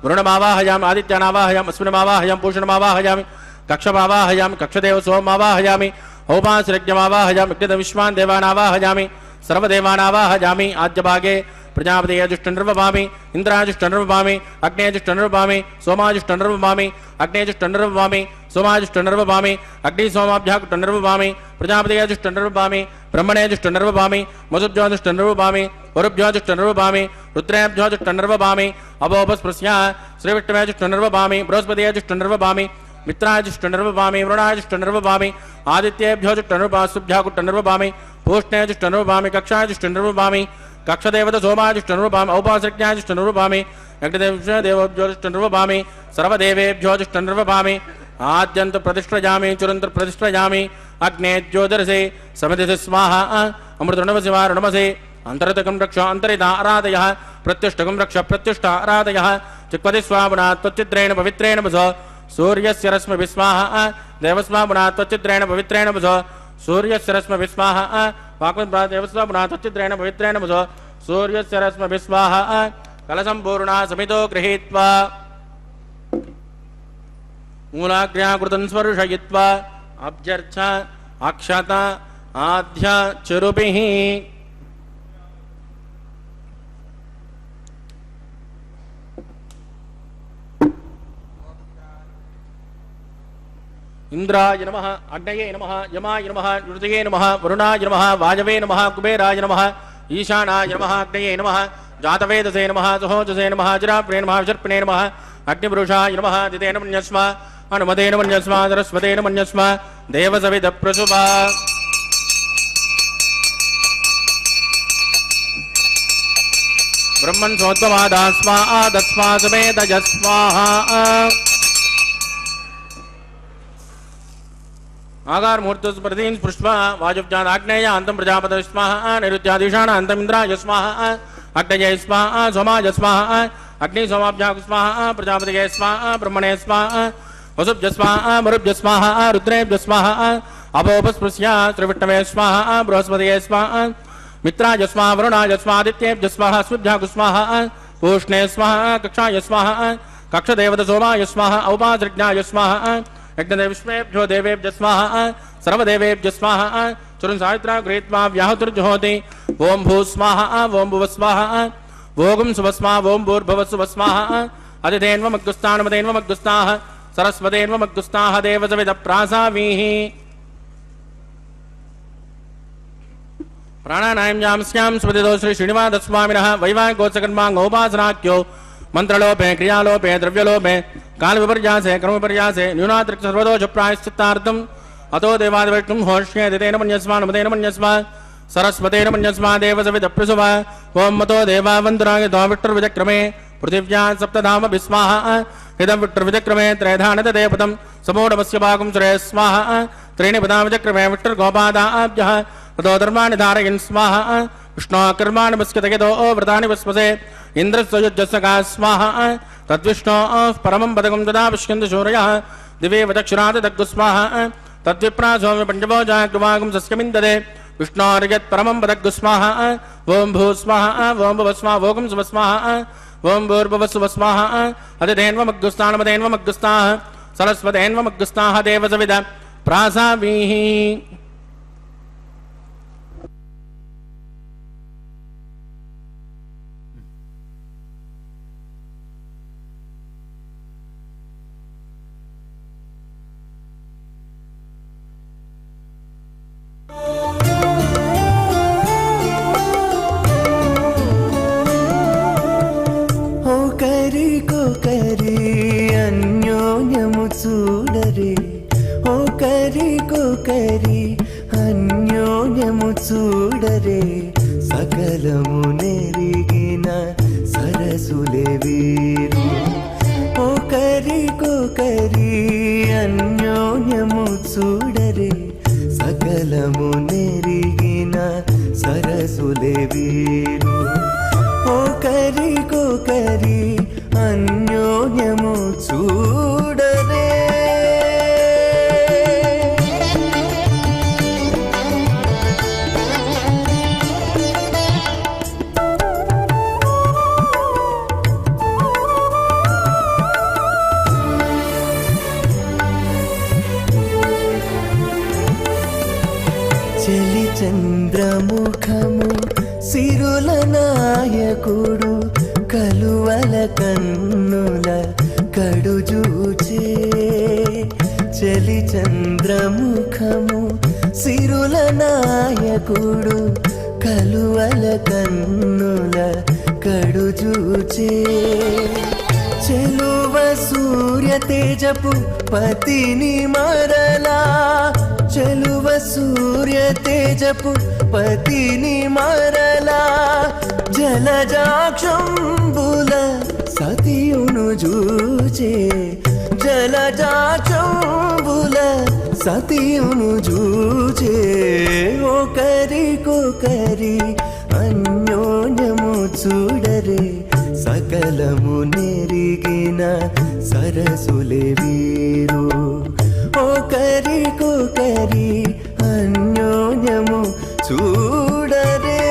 Speaker 2: वरुणमावाहयामि आदित्यानावाहयामि अश्विनमावाहयामि पूषणमावाहयामि कक्षमावाहयामि कक्षदेव सोममावाहयामि औपासरज्ञमावाहयामि विश्वान् देवानावाहयामि सर्वदेवानावाहयामि आद्यभागे प्रजापतिजुष्टनिर्वभामि इन्द्राजुष्टनिर्वभामि अग्नेजुष्टनिर्वभामि सोमाजुष्टनिर्वभामि अग्नेजुष्टनिर्वभामि सोमाजुष्टनिर्वभामि अग्निसोमाभ्याकुष्टनिर्वभामि प्रजापतिजुष्टनिर्वभामि ब्रह्मणेजुष्टनिर्वभामि मधुभ्योजुष्टनिर्वभामि वरुभ्योजुष्टनिर्वभामि रुद्रेभ्योजुष्टनिर्वभामि अवोपस्पृश्य श्रीविष्णुवेजुष्टनिर्वभामि बृहस्पतिजुष्टनिर्वभामि मित्राजुष्टनिर्वभामि वरुणाजुष्टनिर्वभामि आदित्येभ्योजुष्टनिर्वभामि पूष्णेजुष्टनिर्वभामि कक्षाजुष्टनिर्वभामि कक्षदेवत सोमाजुष्टनिर्वभामि औपासृज्ञाजुष्टनिर्वभामि यज्ञदेवज्योतिष्टनिर्वभामि सर्वदेवेभ्योजुष्टनिर्वभामि आद्यन्त प्रतिष्ठयामि चुरन्त्र प्रतिष्ठयामि अग्ने ज्योतिरसे समिति स्वाहा अमृतणवसि वा ऋणमसि अंतरतकं रक्ष अंतरिता आराधयः प्रत्युष्टकं रक्ष प्रत्युष्ट आराधयः चिक्पति स्वामुना त्वच्चित्रेण पवित्रेण वस सूर्यस्य रश्मिभिः स्वाहा देवस्वामुना त्वच्चित्रेण पवित्रेण वस सूर्यस्य रश्मिभिः स्वाहा वाक्मद्भा देवस्वामुना त्वच्चित्रेण पवित्रेण वस सूर्यस्य रश्मिभिः स्वाहा कलसम्पूर्णा समितो गृहीत्वा मूलाग्र्या कृतं स्पर्शयित्वा अभ्यर्थ अक्षत ఆధ్య చరుభిః ఇంద్రాయ నమః అగ్నయే నమః యమాయ నమః ఋతయే నమః వరుణాయ నమః వాయవే నమః కుబేరాయ నమః ఈశానాయ నమః అగ్నయే నమః జాతవేదసే నమః సహోజసే నమః అజరాప్నే నమః విషర్పణే నమః అగ్నిపురుషాయ నమః దితేన మన్యస్మ అనుమదేన మన్యస్మ సరస్వతేన మన్యస్మ దేవసవిద ప్రసుభా బ్రహ్మన్ సోద్భవాదాస్మా ఆదస్మా సుమేధజస్వాహ आगार मुहूर्त प्रतीन स्पृष्ट्वा वायुव्याग्नेय अंतम प्रजापति स्वाहा नैऋत्यादिशान अंतम इंद्राय स्वाहा अग्नये स्वाहा सोमाय स्वाहा अग्नि सोमाभ्याग स्वाहा प्रजापतिगे स्वाहा ब्रह्मणे स्वाहा वसुभ्य स्वाहा मरुभ्य स्वाहा रुद्रेभ्य स्वाहा अपोपस्पृश्य त्रिविष्णवे स्वाहा बृहस्पतिगे स्वाहा मित्राय स्वाहा वरुणाय स्वाहा आदित्येभ्य स्वाहा अस्मभ्याग स्वाहा पूष्णे स्वाहा कक्षाय स्वाहा कक्षदेवत सोमाय स्वाहा औपासृज्ञाय स्वाहा यज्ञदेवेभ्यो देवेभ्य स्वाहा सर्वदेवेभ्य स्वाहा चरुण सावित्रा गृहीत्वा व्याहुतिर्जुहोति ओम भू स्वाहा ओम भुव स्वाहा भोगुं सुवस्मा ओम भूर्भुव सुव स्वाहा अदितेन्वमग्गुस्तानमदेन्वमग्गुस्ताः सरस्वतेन्वमग्गुस्ताः देवसविद प्रासावीः प्राणानायं यामस्यां स्मृतितो श्री श्रीनिवासस्वामिनः वैवाहिकोत्सकर्माङ्गोपासनाख्यो मंत्रलोपे क्रियालोपे द्रव्यलोपे काल विपर्यासे कर्म विपर्यासे न्यूनातिरिक्त सर्वदोष प्रायश्चित्तार्थम अतो देवादिवैष्णुं होष्ये दितेन मन्यस्मा नमतेन मन्यस्मा सरस्वतेन मन्यस्मा देवसविद प्रसुवा ओम मतो देवावन्तराय द्वाविष्टुर्विचक्रमे पृथिव्या सप्तधाम विस्वाहा इदं विष्टुर्विचक्रमे त्रयधानत देवतं समूढमस्य भागं सुरे स्वाहा त्रीणि पदां विचक्रमे विष्टुर्गोपादाभ्यः ततो धर्माणि धारयन् स्वाहा विष्णो कर्माणि वस्कतयतो व्रतानि वस्मसे इंद्रस्वयुज्जस्सका स्वाहा तद्विष्णो परमं पदकं तदा विष्यन्ति शूरयः दिवे वचक्षुरात् दग्गु स्वाहा तद्विप्रा सौम्य पञ्चभोजा कृवागं सस्यमिन्ददे विष्णोर्यत् परमं पदग्गु स्वाहा ओम भू स्वाहा ओम भुव स्वाहा भोगं सुव स्वाहा ओम भूर्भुव सुव स्वाहा अदितेन्वमग्गुस्तानमदेन्वमग्गुस्ताः सरस्वतेन्वमग्गुस्ताः देवसविद प्रासावीः
Speaker 4: చూడరే ఓ కరికో కరి అన్యోన్యము చూడరే సకలము నెరిగిన సరసులే వీరు ఓ కరికో కరి అన్యోన్యము చూడరే సకలము నెరిగిన సరసులే వీరు ఓ కరికో కరి అన్యోన్యము చూడరే చలి చంద్రముఖము సిరుల నాయకుడు కలువల కన్నుల కడుజూచే చలి చంద్రముఖము సిరుల నాయకుడు కలువల కన్నుల కడుజూచే చెలువ సూర్య తేజపు పతిని మరలా చెలువ సూర్య తేజపు పతిని మరలా జలజాక్షంబుల సతియును జూచే జలజాక్షంబుల సతియును జూచే ఒకరికొకరి అన్యోన్యము చూడరే సకలము నెరిగిన సరసులే వీరు ఒకరికొకరి అన్యోన్యము చూడరే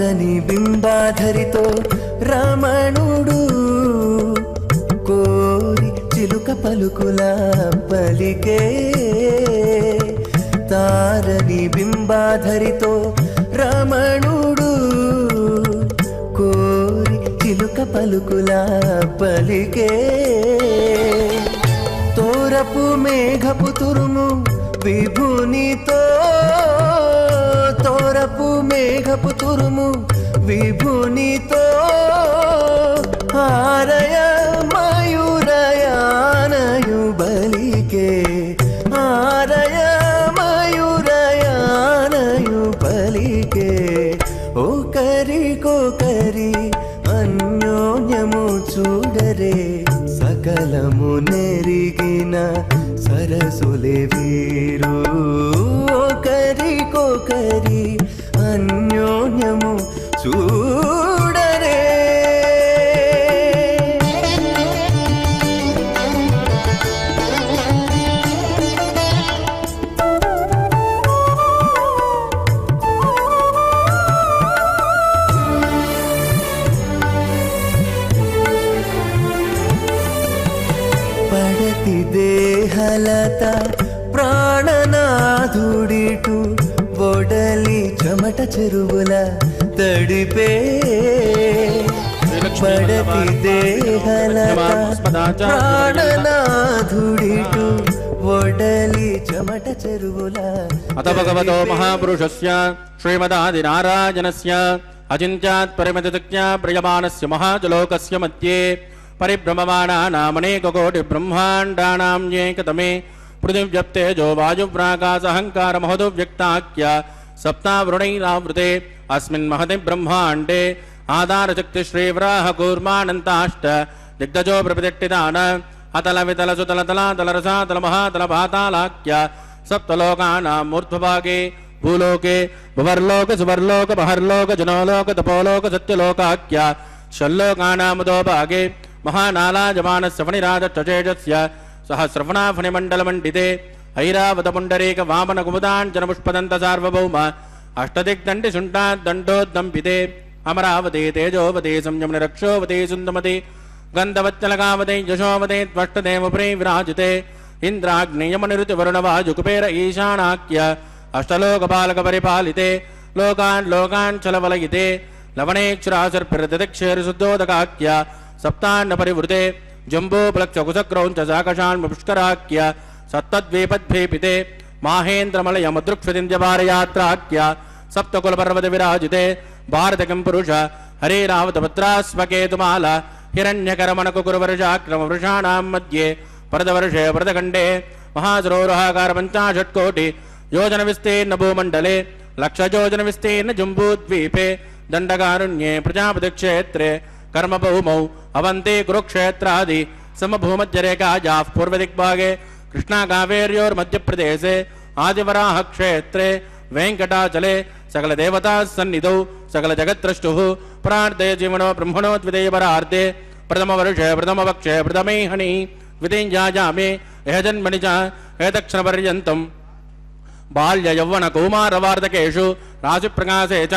Speaker 4: తారని బింబాధరితో రమణుడు కోరి చిలుక పలుకుల పలికే తారని బింబాధరితో రమణుడు కోరి చిలుక పలుకుల పలికే తోరపు మేఘపు తురుము విభునితో తోరపు మేఘపు తురుము విభునితో ఆరయ మయూరయానయు బలికే ఆరయ మయూరయానయు బలికే ఒకరికొకరి అన్యోన్యము చూడరే సకలము నెరిగిన సరసులే వీరు ఒకరికొకరి అన్యోన్యము చూడరే పడతి దేహలత ప్రాణనాథుడిటు ఒడలి చెమట చెరువుల తడిపే పడతి దేహలత ప్రాణనాథుడిటు ఒడలి చెమట చెరువుల
Speaker 2: అత భగవతో మహాపురుషస్య శ్రీమదాదినారాయణస్య అచింత్యాత్ పరిమితజ్ఞ ప్రియమాణస్య మహాజలోకస్య మధ్యే పరిభ్రమమాణానామనేకకోటి బ్రహ్మాండానాం ఏకతమే పృథివ్యప్తేజో వాయువ్రాకాశహంకార మహోవ్యక్తాఖ్య సప్తావృణైరావృతే అస్మిన్ మహతి బ్రహ్మాండే ఆధారశక్తి శ్రీవ్రాహ కూర్మానంతాష్ట దిగ్గజో ప్రతిష్ఠితాన అతల వితల సుతల తలాతల రసాతల మహాతల పాతాళాఖ్య సప్తలోకానాం ఊర్ధ్వభాగే భూలోకే భువర్లోక సువర్లోక బహర్లోక జనోలోక తపోలోక సత్యలోకాఖ్య షల్లోకానామదో భాగే మహానాలాజమానస్య ఫణిరాజేజస్య సహస్రఫణా ఫణిమండలమండితే ఐరావత పుండరీక వామన కుముదాంజనపుష్పదంత సార్వభౌమ అష్టదిగ్దండి శుంఠాద్దండోద్దంపితే అమరావతి తేజోవతి సంయమని రక్షోవతి సుందమతి గంధవచ్చలకావతి యశోవతి త్వష్టదేవప్రే విరాజితే ఇంద్రాగ్నేయమనిరుతి వరుణవాజుకుబేర ఈశానాఖ్య అష్టలోకపాలక పరిపాలితే లోకాన్ లోకాన్ చలవలయితే లవణేక్షురాశర్పిరదిక్షేరుశుద్ధోదకాఖ్య సప్తాన్న పరివృతే జంబోప్లక్షకుశక్రౌంచ సాకషాన్మ పుష్కరాఖ్య సత్తద్వీపద్భీపితే మాహేంద్రమలయమదృక్షతింద్యపారయాత్రాఖ్య సప్తకులపర్వత విరాజితే భారతకం పురుష హరేరావతపత్రాస్వకేతుమాల హిరణ్యకరమణకుకురువర్షాక్రమ వృషాణాం మధ్యే పరదవర్షే పరదఖండే మహాసరోరహాకార పంచాశత్కోటి యోజన విస్తీర్ణ భూమండలే లక్షయోజన విస్తీర్ణ జంబూద్వీపే దండకారుణ్యే ప్రజాపతి క్షేత్రే కర్మభౌమౌ అవంతే కురుక్షేత్రాది సమభూమధ్యరేఖాయాః పూర్వదిగ్భాగే కృష్ణా కావేర్యోర్మధ్యప్రదేశే ఆదివరాహ క్షేత్రే వెంకటాచలే సకల దేవతా సన్నిధౌ సకల జగత్రష్టుః ప్రార్థయ జీవనో బ్రహ్మణో ద్వితీయపరార్ధే ప్రథమ వర్షే ప్రథమ పక్షే ప్రథమైహని ద్వితీయాయామే యః జన్మని చ ఏతక్షణ పర్యంతం బాల్య యౌవన కౌమార వార్ధకేషు రాశి ప్రకాశే చ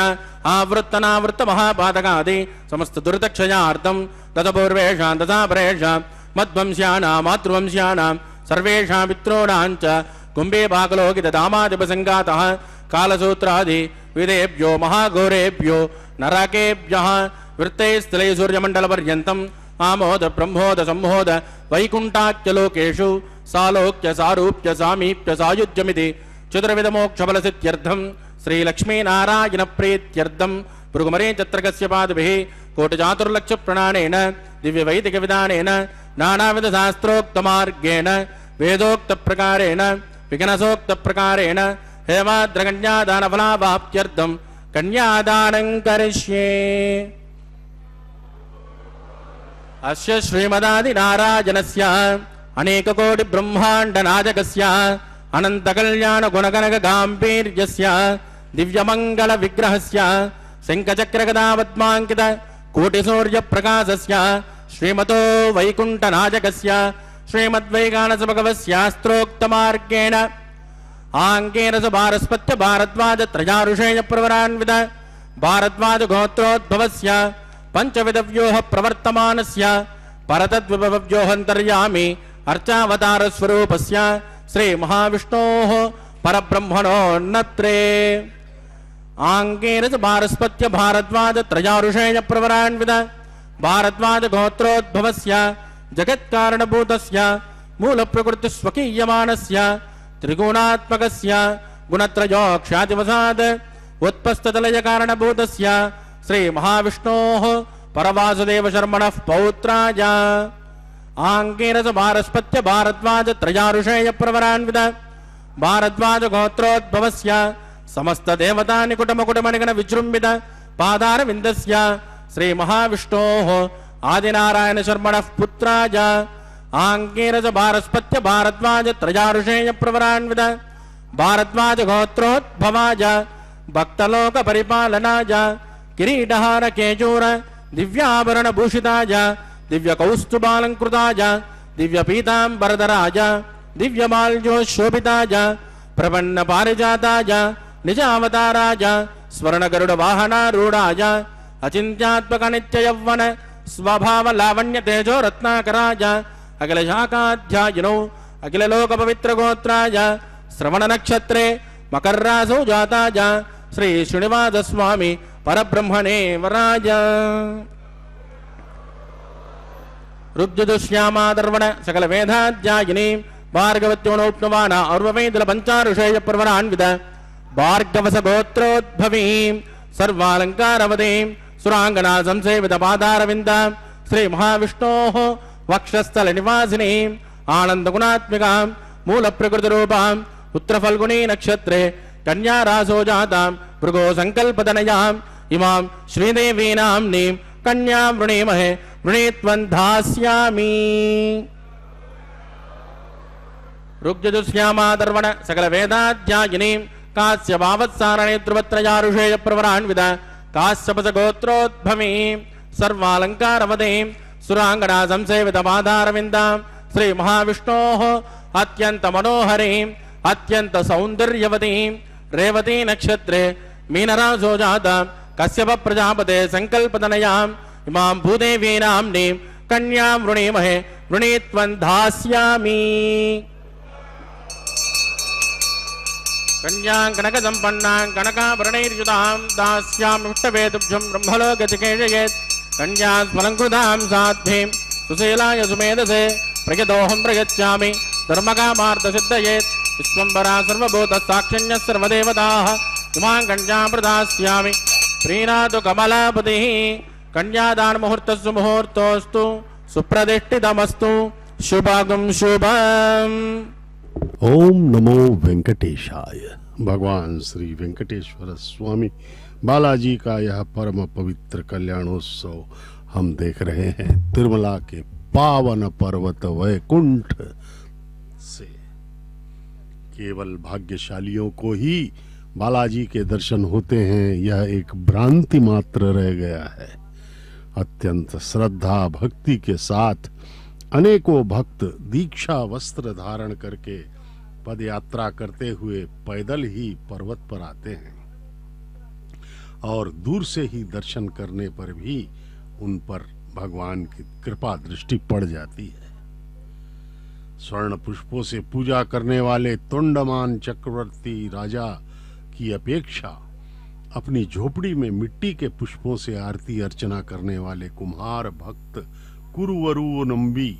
Speaker 2: ఆవృత్తనావృత్త మహాపాతకాది సమస్త దురితక్షయార్థం తదపూర్వేషాం తథా పరేషాం మద్వంశ్యానాం మాతృవంశ్యానాం సర్వేషాం పితॄణాం చ కుంభే భాగలోకిత దామాదిపసంగాతః కాలసూత్రాది విదేభ్యో మహాఘోరేభ్యో నరకేభ్యః వృత్తైస్థలై సూర్యమండలపర్యంతం ఆమోద బ్రహ్మోద సంహోద వైకుంఠాఖ్యలోకేషు సాలోక్య సారూప్య సామీప్య సాయుజ్యమితి చతుర్విధమోక్షఫలసిద్ధ్యర్థం శ్రీలక్ష్మీనారాయణ ప్రీత్యర్థం భృగుమరే చత్రకస్య పాదభిః కోటిచాతుర్లక్ష ప్రణాళేన దివ్యవైదిక విధానేన నానావిధ శాస్త్రోక్తమార్గేణ వేదోక్త ప్రకారేణ విఘ్నసోక్త ప్రకారేణ హేమాద్రకన్యాదానఫలావాప్త్యర్థం కన్యాదానం కరిష్యే. అస్య శ్రీమదాదినారాయణస్య అనేకకోటి బ్రహ్మాండ నాయకస్య అనంత కళ్యాణ గుణగణక గాంభీర్యస్య దివ్యమంగళ విగ్రహస్య శంఖచక్రగదాపద్మాంకిత కోటి సూర్య ప్రకాశస్య శ్రీమతో వైకుంఠ నాయకస్య శ్రీమద్వైకానస భగవస్యాస్త్రోక్తమార్గేణ ఆంకేన స భారస్పత్య భారద్వాజ త్రయారుషేయ ప్రవరాన్విత भारद्वाज गोत्रोद्भवस्य पंचविधव्योः प्रवर्तमानस्य परतद्विभव्योः अंतर्यामी अर्चावतार स्वरूपस्य श्री महाविष्णोः परब्रह्मणोन्नत्रे आंगेन च भारस्पत्य भारद्वाज त्रयारुषेय प्रवरान्वित भारद्वाज गोत्रोद्भवस्य जगत्कारणभूतस्य मूलप्रकृति स्वकीयमानस्य त्रिगुणात्मकस्य गुणत्रयोक्ष्यादिवसाद उत्पस्ततलय कारणभूतस्य श्री महाविष्णोः परवासुदेव शर्मणः पौत्राय आंगेन च भारस्पत्य भारद्वाज त्रयारुषेय प्रवरान्वित भारद्वाज गोत्रोद्भवस्य समस्त देवता निकुटमकुटमणिगण विजृंभित पादारविन्दस्य श्री महाविष्णोः आदिनारायण शर्मणः पुत्राय आंगेन च भारस्पत्य भारद्वाज त्रयारुषेय प्रवरान्वित भारद्वाज गोत्रोद्भवाय भक्तलोक परिपालनाय किरीटहार केजूर दिव्याभरण भूषिताय दिव्य कौस्तुभालंकृताय दिव्य पीतांबरधराय दिव्यमाल्योशोभिताय प्रपन्न पारिजाताय निजावताराय स्वर्ण गरुड़ वाहनारूढ़ाय अचिंत्यात्मक नित्य यौवन स्वभाव लावण्य तेजो रत्नाकराय अखिल शाखाध्यायिनो अखिल लोक पवित्र गोत्राय श्रवण नक्षत्रे मकर रासौ जाताय श्री श्रीनिवास स्वामी परब्रह्मणे वराय रुद्रदुश्यामादर्वण सकल वेदाध्यायिनी भार्गवत्योनोप्नवान अर्ववेदल पंचारुषेय प्रवरान्वित भार्गवस गोत्रोद्भवीं सर्वालंकारवतीं सुरांगना संसेवित पादारविंद श्री महाविष्णोः वक्षस्थल निवासिनीं आनंद गुणात्मिकां मूल प्रकृति रूपां उत्तर फल्गुनी नक्षत्रे कन्या रासो जातां भृगो संकल्पतनयाम् इमां श्रीदेवी नाम्नीं कन्यां वृणीमहे वृणीत्वं धास्यामि ऋग्यजुष्यामादर्वण सकल वेदाध्यायिनीं काश्यपावत्सारणे ध्रुवत्रयारुषेय प्रवरान्वित काश्यपस गोत्रोद्भवीं सर्वालंकारवतीं सुरांगना संसेवित पादारविन्दां श्री महाविष्णोः अत्यंत मनोहरीं अत्यंत सौंदर्यवतीं रेवती नक्षत्रे मीनरासो जातां कश्यप प्रजापते संकल्पतनयाम् इमां भूदेवी नाम्नीं कन्यां वृणीमहे वृणीत्वं धास्यामि कन्यां कनक संपन्नां कनकाभरणैर्युतां दास्यामि इष्टवेदुभ्यं ब्रह्मलोकचिकेशयेत् कन्यां स्मलङ्कृतां साध्वीं सुशीलाय सुमेधसे प्रयतोऽहं प्रयच्छामि धर्मकामार्थसिद्धयेत् विश्वम्भरा सर्वभूतसाक्षिण्यः सर्वदेवताः इमां कन्यां प्रदास्यामि प्रीणातु कमलापतिः कन्यादान मुहूर्तस्सु मुहूर्तोऽस्तु सुप्रतिष्ठितमस्तु शुभगं शुभम्।
Speaker 3: ओम नमो वेंकटेशाय। भगवान श्री वेंकटेश्वर स्वामी बालाजी का यह परम पवित्र कल्याणोत्सव हम देख रहे हैं तिरुमला के पावन पर्वत वैकुंठ से। केवल भाग्यशालियों को ही बालाजी के दर्शन होते हैं, यह एक भ्रांति मात्र रह गया है। अत्यंत श्रद्धा भक्ति के साथ अनेकों भक्त दीक्षा वस्त्र धारण करके पद यात्रा करते हुए पैदल ही पर्वत पर आते हैं और दूर से ही दर्शन करने पर भी उन पर भगवान की कृपा दृष्टि पड़ जाती है। स्वर्ण पुष्पों से पूजा करने वाले तुंडमान चक्रवर्ती राजा की अपेक्षा अपनी झोपड़ी में मिट्टी के पुष्पों से आरती अर्चना करने वाले कुम्हार भक्त कुरुवरु नंबी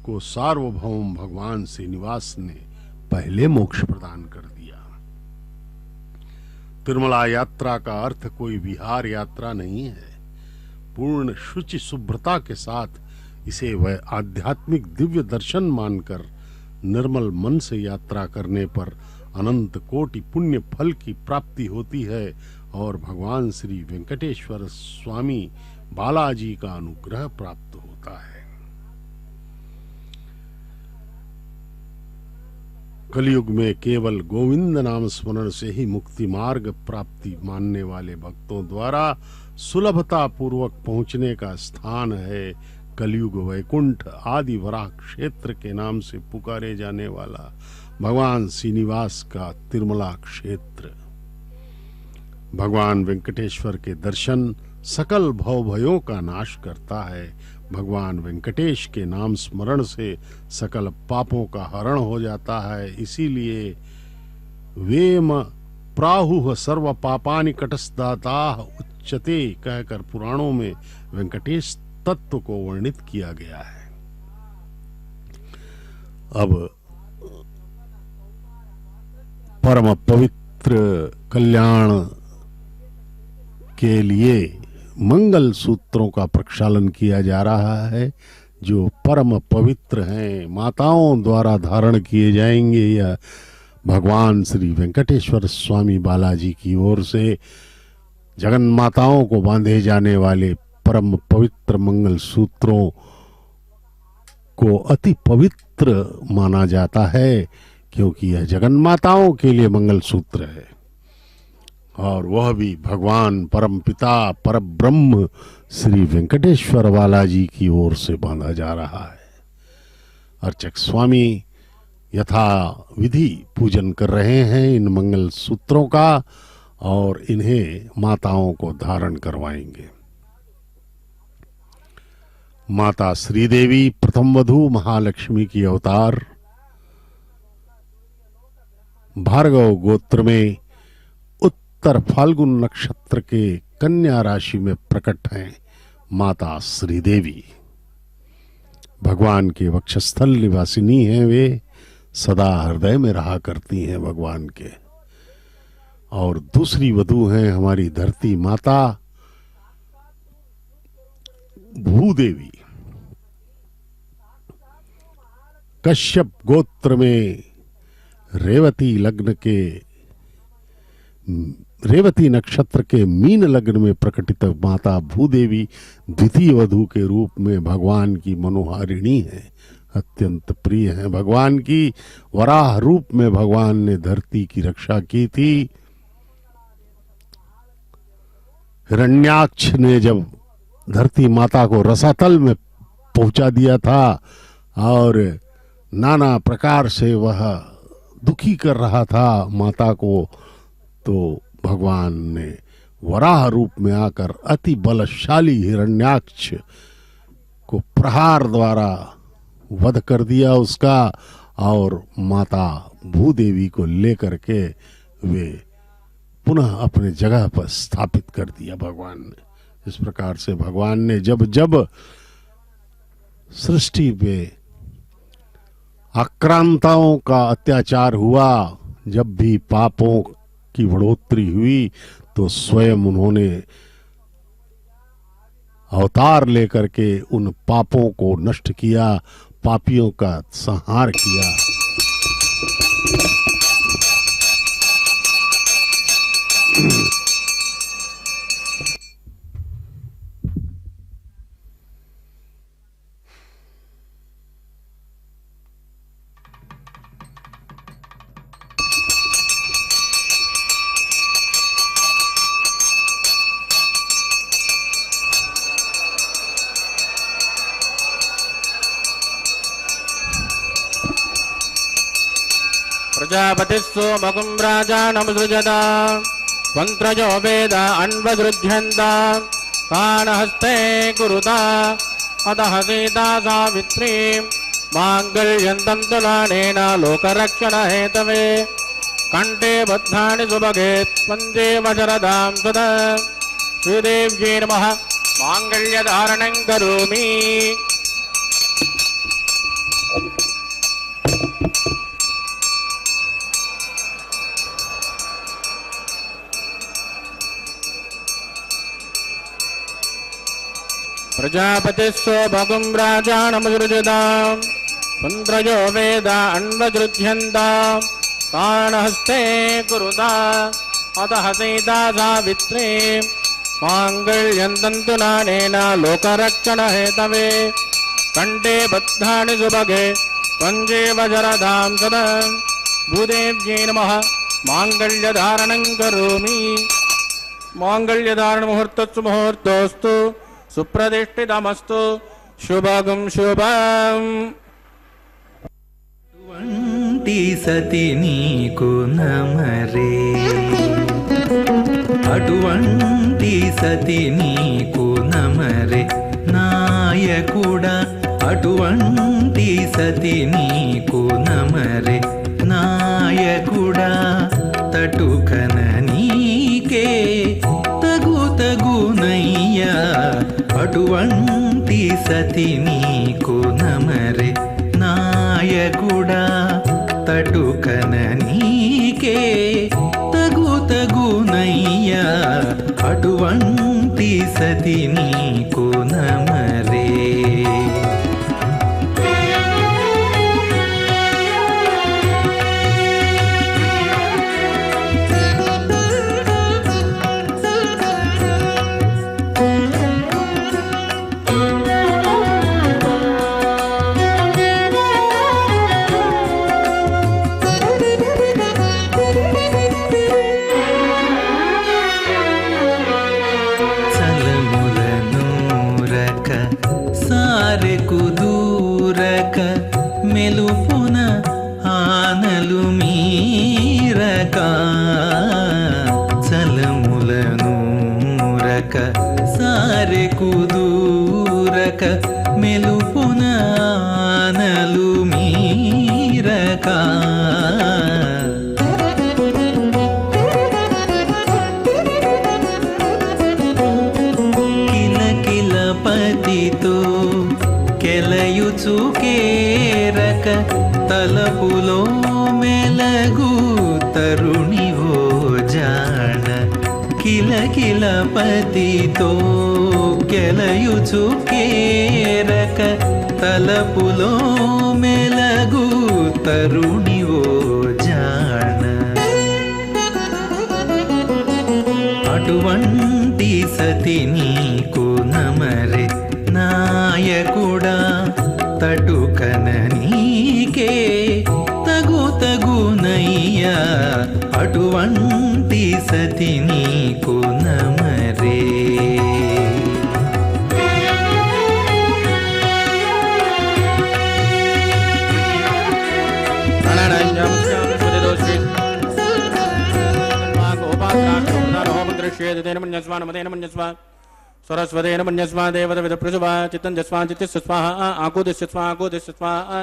Speaker 3: को सार्वभौम भगवान श्रीनिवास ने पहले मोक्ष प्रदान कर दिया। तिरुमला यात्रा का अर्थ कोई विहार यात्रा नहीं है। पूर्ण शुचि शुभ्रता के साथ इसे वह आध्यात्मिक दिव्य दर्शन मानकर निर्मल मन से यात्रा करने पर अनंत कोटि पुण्य फल की प्राप्ति होती है और भगवान श्री वेंकटेश्वर स्वामी बालाजी का अनुग्रह प्राप्त होता है। कलयुग में केवल गोविंद नाम स्मरण से ही मुक्ति मार्ग प्राप्ति मानने वाले भक्तों द्वारा सुलभता पूर्वक पहुंचने का स्थान है कलयुग वैकुंठ आदि वराह क्षेत्र के नाम से पुकारे जाने वाला भगवान श्रीनिवास का तिरुमला क्षेत्र। भगवान वेंकटेश्वर के दर्शन सकल भव भयों का नाश करता है। भगवान वेंकटेश के नाम स्मरण से सकल पापों का हरण हो जाता है। इसीलिए वेम प्राहुः सर्व पापानि कटस्दाताः उच्यते कहकर पुराणों में वेंकटेश तत्व को वर्णित किया गया है। अब परम पवित्र कल्याण के लिए मंगल सूत्रों का प्रक्षालन किया जा रहा है, जो परम पवित्र हैं, माताओं द्वारा धारण किए जाएंगे। या भगवान श्री वेंकटेश्वर स्वामी बालाजी की ओर से जगन माताओं को बांधे जाने वाले परम पवित्र मंगल सूत्रों को अति पवित्र माना जाता है, क्योंकि यह जगन माताओं के लिए मंगल सूत्र है और वह भी भगवान परम पिता पर ब्रह्म श्री वेंकटेश्वर बालाजी की ओर से बांधा जा रहा है। अर्चक स्वामी यथा विधि पूजन कर रहे हैं इन मंगल सूत्रों का और इन्हें माताओं को धारण करवाएंगे। माता श्रीदेवी प्रथम वधू महालक्ष्मी की अवतार, भार्गव गोत्र में उत्तर फाल्गुन नक्षत्र के कन्या राशि में प्रकट हैं माता श्रीदेवी। भगवान के वक्षस्थल निवासिनी हैं, वे सदा हृदय में रहा करती हैं भगवान के। और दूसरी वधू हैं हमारी धरती माता भूदेवी। कश्यप गोत्र में रेवती नक्षत्र के मीन लग्न में प्रकटित माता भूदेवी द्वितीय वधू के रूप में भगवान की मनोहारिणी है, अत्यंत प्रिय है भगवान की। वराह रूप में भगवान ने धरती की रक्षा की थी। हिरण्याक्ष ने जब धरती माता को रसातल में पहुंचा दिया था और नाना प्रकार से वह दुखी कर रहा था माता को, तो भगवान ने वराह रूप में आकर अति बलशाली हिरण्याक्ष को प्रहार द्वारा वध कर दिया उसका, और माता भूदेवी को लेकर के वे पुनः अपने जगह पर स्थापित कर दिया भगवान ने। इस प्रकार से भगवान ने जब जब सृष्टि पे आक्रांताओं का अत्याचार हुआ, जब भी पापों की बढ़ोतरी हुई, तो स्वयं उन्होंने अवतार लेकर के उन पापों को नष्ट किया, पापियों का संहार किया।
Speaker 2: प्रजापतिः सोमगुं राजानमसृजता मन्त्रजो वेद अन्वदृध्यन्ता तानहस्ते कुरुता अतः सीता सावित्री माङ्गल्यं तुलानेन लोकरक्षणहेतवे कण्ठे बद्धानि सुभगे त्वन्दे वशरदां सदा श्रीदेव्यै नमः माङ्गल्यधारणं करोमि। प्रजापतिः सोमगुं राजानमसृजता मन्त्रजो वेद अन्वदृध्यन्ता तानहस्ते कुरुता अतः सीता सावित्री माङ्गल्यं तन्तुनानेन लोकरक्षणहेतवे कण्ठे बद्धानि सुभगे त्वन्दे वशरदां सदा भूदेव्यै नमः माङ्गल्यधारणं करोमि। माङ्गल्यधारण मुहूर्तस्तु मुहूर्तोऽस्तु सुप्रतिष्ठितमस्तु शुभगं शुभम्।
Speaker 4: వంటి సతి నీకు నమరే
Speaker 5: అటువంటి సతి నీకు నమరే నాయకుడా అటువంటి సతి నీకు నమరే నాయకుడా తటుకన నీకే తగునయ్యా అటువంటి సతి నీకు నమరే నాయకుడా తటుకన నీకే తగునయ్యా అటువంటి సతి నీకు నమరే దూరక మెలుపున ఆనలు మీరక చలములనూరక సారెకు దూరక మెలుపున ఆనలు మీరక కిలకిల పతితో కెలయుచుకేరక తలపులో మెలగు తరుణివో జాణ కిలకిల పతితో కెలయుచుకేరక తలపులో మెలగు తరుణివో జాణ అటువంటి సతి నీకు నమరే నాయకుడా తటుకన నీకే తగునయ్యా అటువంటి సతి నీకు నమరే
Speaker 2: सरस्वतेन मन्यस्मा देवदविद प्रजुवा चित्तं जस्मा चित्तिस्य स्वाहा आकुदिस्य स्वाहा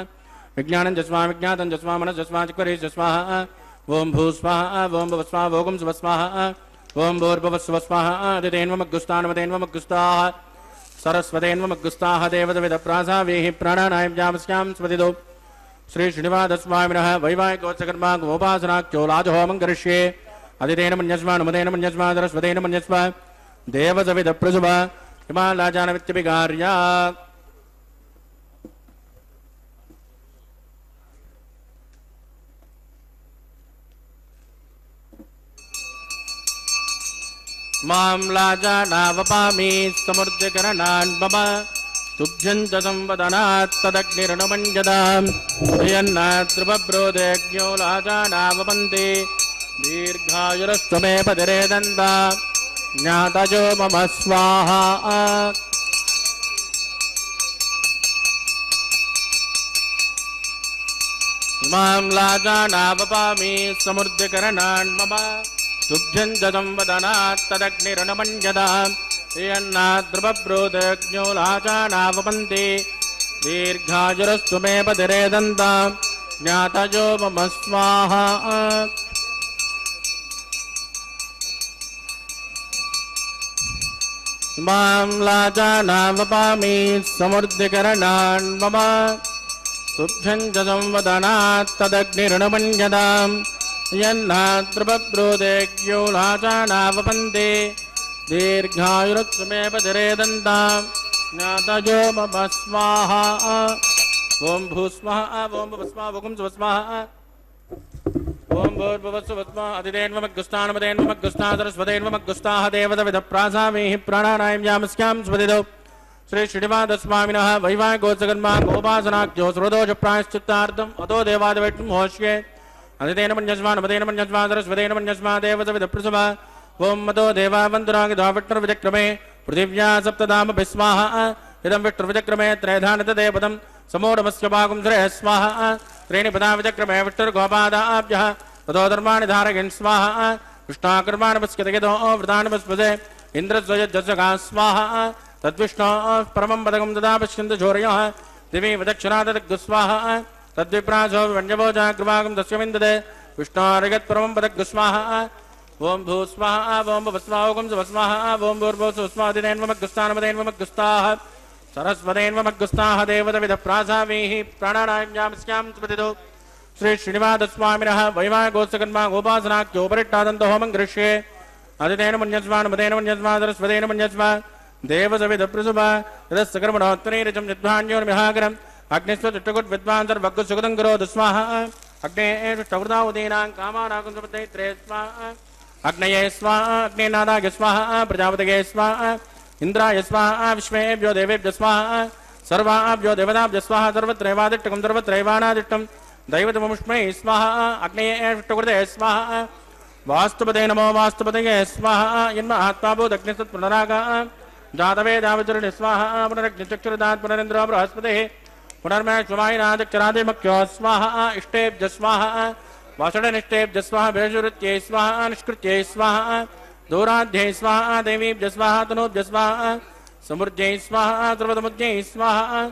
Speaker 2: विज्ञानं जस्मा विज्ञातं जस्मा मनः जस्मा चिक्वरे स्वाहा ओम भूस्वाहा ओम भवस्वाहा ओम स्वस्वाहा ओम भूर्भुवस्व स्वाहा दितेन्वमग्गुस्तान्वदेन्वमग्गुस्ताः सरस्वतेन्वमग्गुस्ताः देवदविद प्रासावेः प्राणानायव्यामस्यां स्वदिदो श्री श्रीनिवासस्वामिनः वैवाहिकोत्सकर्मा गोपासनाख्यो लाजहोमं करिष्ये अदितेन मन्यस्मा नमदेन मन्यस्मा सरस्वतेन मन्यस्मा देवसविद प्रजुवा हिमालयाजानवित्यभिगार्या मां लाजानावपामि समृद्धिकरणान् मम तुभ्यं च संवदनात् तदग्निर्नमञ्जदाम् यन्नाद्रुवब्रोदेज्ञो लाजानावपन्ति दीर्घायुरस्त्वमे पतिरे दन्ता ज्ञातजो मम स्वाहा मां लाजानावपामि समृद्धिकरणान् मम तुभ्यं च संवदनात् तदग्निर्नमञ्जदाम् यन्नाद्रुवब्रोदेज्ञो लाजानावपन्ति दीर्घायुरस्त्वमे पतिरे दन्ता ज्ञातजो मम स्वाहा मां लाजानावपामि समृद्धिकरणान् मम तुभ्यं च संवदनात् तदग्निर्नमञ्जदाम् यन्नाद्रुवब्रोदेज्ञो लाजानावपन्ति दीर्घायुरस्त्वमे पतिरे दन्ताम् ज्ञातजो मम स्वाहा ओम भूस्वाहा ओम भवस्वाहा ओम स्वस्वाहा ओम भूर्भुवस्वस्वाहा अदितेन्वमग्गुस्तान्वदेन्वमग्गुस्ताः सरस्वतेन्वमग्गुस्ताः देवदविद प्रासावेः प्राणानायं यामस्यां स्वदिदो श्री श्रीनिवासस्वामिनः वैवाहिकोत्सकर्मा गोपासनाख्यो सर्वदोष प्रायश्चित्तार्थम् अतो देवादिवैष्णवं होष्ये अदितेन मन्यस्मा नमदेन मन्यस्मा सरस्वतेन मन्यस्मा देवदविद प्रसवा ओम मतो देवावन्तरागिधाविष्णुर्विचक्रमे पृथिव्या सप्तधाम स्वाहा इदं विष्णुर्विचक्रमे त्रयधानतदेवदं समोढमस्य भागं श्रेयः स्वाहा त्रीणि पदा विचक्रमे विष्णुर्गोपादाभ्यः ततो धर्माणि धारयन् स्वाहा विष्णाकर्माणपस्कतगेदो वृदानपस्पदे इन्द्रस्वयज्जस्वगा स्वाहा तद्विष्णो परमं पदकं ददा पश्यन्तझोरयः दिवि विदक्षिणा तद्गुस्वाहा तद्विप्रासो वन्यभोजाकृवाकं तस्यमिन्ददे विष्णोर्गत्परमं पदग्गुस्वाहा ओम भू स्वाहा ओम भस्वाहोकं स्वस्वाहा ओम भूर्भुवस्वादिनेन्वमग्गुस्तानमदेन्वमग्गुस्ताः सरस्वतेन्वमग्गुस्ताः देवतविदप्रासावीः प्राणानाम्यां स्यां स्मृतितो श्री श्रीनिवासस्वामिनः वैवाहिकोत्सकर्मा गोपासनाख्योपरिष्टादन्त होमं गृह्ये अदितेन मन्यस्मानुमतेन मन्यस्मा सरस्वतेन मन्यस्मा देवसविदप्रसुभा रसकर्मणोत्तरैरचं यद्वान्योर्मिहाकरम् अग्निस्वतिष्ठकुट् विद्वान् सर्वग्गुसुगतं करोतु स्वाहा अग्नेषु ष्टवृतावदीनां कामानाकुं समत्तैत्रे स्वाहा अग्नये स्वाहा अग्नेनादाय स्वाहा प्रजापतये स्वाहा इंद्राय स्वाहा विश्वेभ्यो देवेभ्यो स्वाहा सर्वाभ्यो देवताभ्यो स्वाहा सर्वत्रैवादिष्टकं सर्वत्रैवानादिष्टं दैवतममुष्मै स्वाहा अग्नये स्वाहा वास्तुपते नमो वास्तुपतये स्वाहा यन्महात्माभूदग्निस्तत् पुनरागा जातवेदावितुर्नि स्वाहा पुनरग्निचक्षुरदात् पुनरेन्द्रो बृहस्पतिः पुनर्मैश्वमायिनादक्षरादिमख्यो स्वाहा इष्टेभ्य स्वाहा वासुडनिष्ठेभ्य स्वाहा भेषुरुत्यै स्वाहा निष्कृत्यै स्वाहा दूराध्यै स्वाहा देवीभ्य स्वाहा तनूभ्य स्वाहा समृद्ध्यै स्वाहा सर्वतमुद्ध्यै स्वाहा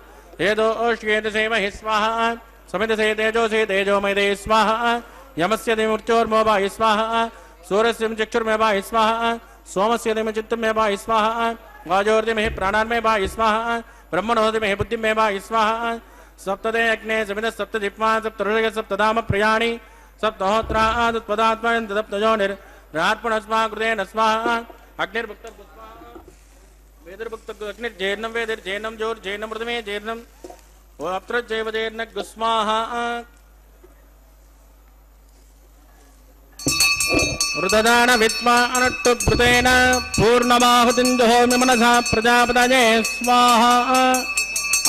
Speaker 2: हेदो ओष्येतसेवहि स्वाहा समितसे तेजोसे तेजोमयदे स्वाहा यमस्य दिमूर्चोर्मोभाय स्वाहा सूर्यस्य चक्षुर्मेभाय स्वाहा सोमस्य दिमचित्तमेभाय स्वाहा वाजोर्दिमहि प्राणान्मेभाय स्वाहा ब्रह्मणोदिमहि बुद्धिमेभाय स्वाहा सप्तदे अग्ने समित सप्तदिप्मा सप्तऋषय सप्तधाम प्रियाणि सप्तहोत्रादुत्पदात्मन् तदप्तजोनिर्रात्मनस्मा कृतेन स्वाहा अग्निर्भुक्तः स्वाहा वेदिर्भुक्तः अग्निर्जैर्नं वेदिर्जैर्नं जोर्जैर्नं मृतमे जैर्नं अप्त्रजैव जैर्नः स्वाहा ऋतदान विद्वानट्टुभृतेन पूर्णमाहुतिं जहोमि मनसा प्रजापतये स्वाहा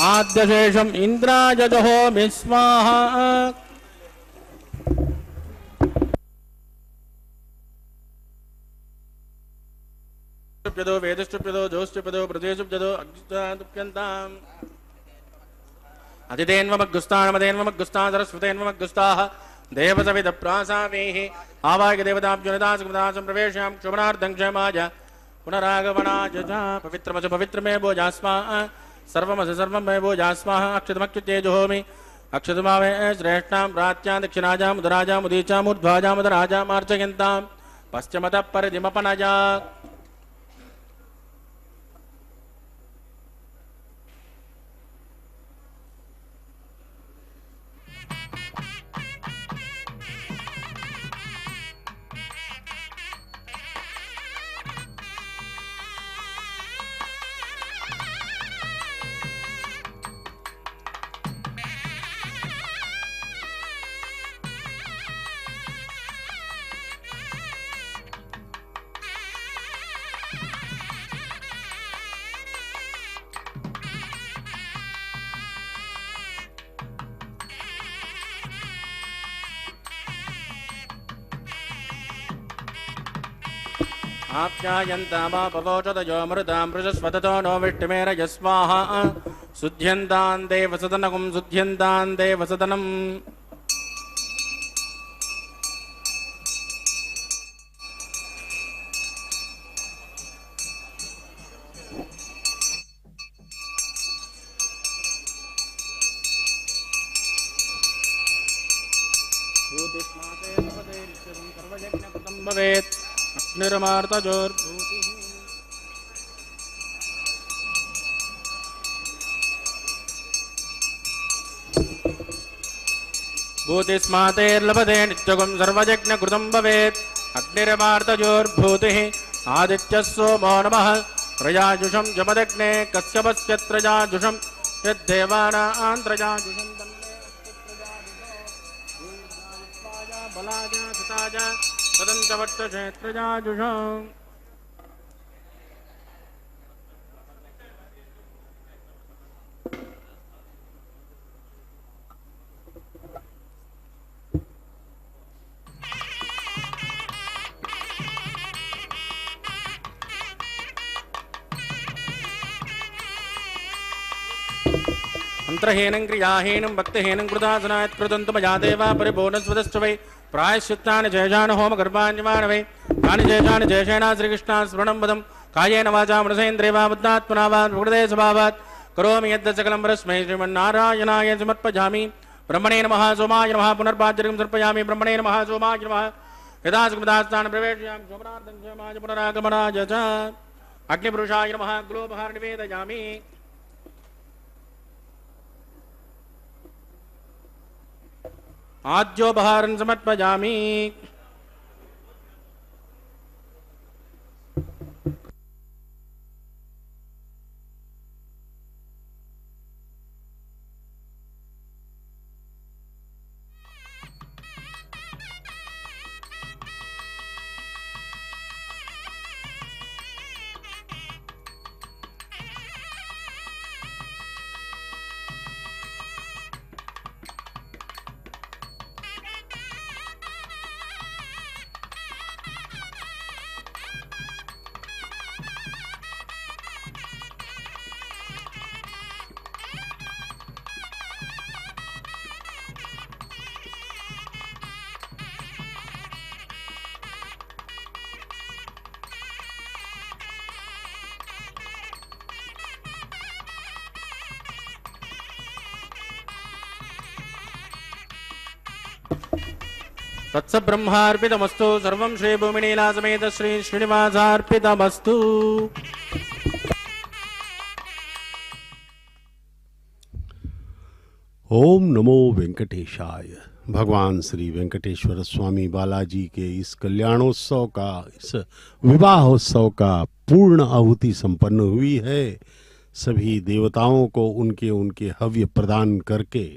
Speaker 2: आद्यशेषम् इन्द्राय जहोमि स्वाहा वेदश्चुप्यदो जोश्चुप्यदो प्रदेशुप्यदो अग्निष्टादुप्यन्ताम् अतिथेन्वमग्गुस्तानमदेन्वमग्गुस्ता सरस्वतेन्वमग्गुस्ताः देवसविदप्रासावेः आवाह्य देवताभ्युनिदासं प्रवेश्यां क्षुमनार्धं क्षमाय पुनरागमनाय च पवित्रमच पवित्रमे भोजास्माः सर्वमस सर्वमे भोजास्माः अक्षतमक्षते जुहोमि अक्षतमावे श्रेष्ठां प्राच्यां दक्षिणाजां उदराजां उदीचां ऊर्ध्वाजां उदराजां मार्जयन्तां पश्चिमतः परिधिमपनजा आप्यायन्तामापवोचतयो मृतां वृषस्वततो नो विष्टिमेरय स्वाहा शुद्ध्यन्तां देवसदनकं शुद्ध्यन्तां देवसदनम् भवेत् अग्निर्मार्तजोर्भूतिः भूतिस्मातेर्लभते नित्यगुं सर्वयज्ञकृतं भवेत् अग्निर्मार्तजोर्भूतिः आदित्यः सोमो नमः त्रयाजुषं जमदग्ने कश्यपस्य त्रयाजुषं यद्देवानां त्रयाजुषं बलाज सुताज तदन्तवर्तक्षेत्रजाजुषम् मंत्रहीनं क्रियाहीनं भक्तिहीनं कृतासनात् प्रदन्तमया देवा परिपूर्णस्वदश्च वै प्रायश्चित्तानि जयजान होम गर्भान्यमान वै तानि जयजान जयशेन श्रीकृष्ण स्मरणं पदं कायेन वाचा मनसेन्द्रिय वा बुद्धात्मना वा हृदय स्वभावात् करोमि यद् सकलं परस्मै श्रीमन्नारायणाय समर्पयामि ब्रह्मणे नमः सोमाय नमः पुनर्पाद्यं समर्पयामि ब्रह्मणे नमः सोमाय नमः यदा सुखदास्तान् प्रवेशयामि सोमनार्थं सोमाय पुनरागमनाय च अग्निपुरुषाय नमः ग्लोपहार निवेदयामि आद्योपहारं समर्पयामि तत्सब्रह्मार्पितमस्तु सर्वं श्री भूमिनीला समेत श्री श्रीनिवासार्पितमस्तु।
Speaker 3: ओम नमो वेंकटेशाय। भगवान श्री वेंकटेश्वर स्वामी बालाजी के इस कल्याणोत्सव का, इस विवाहोत्सव का पूर्ण आहुति संपन्न हुई है। सभी देवताओं को उनके उनके हव्य प्रदान करके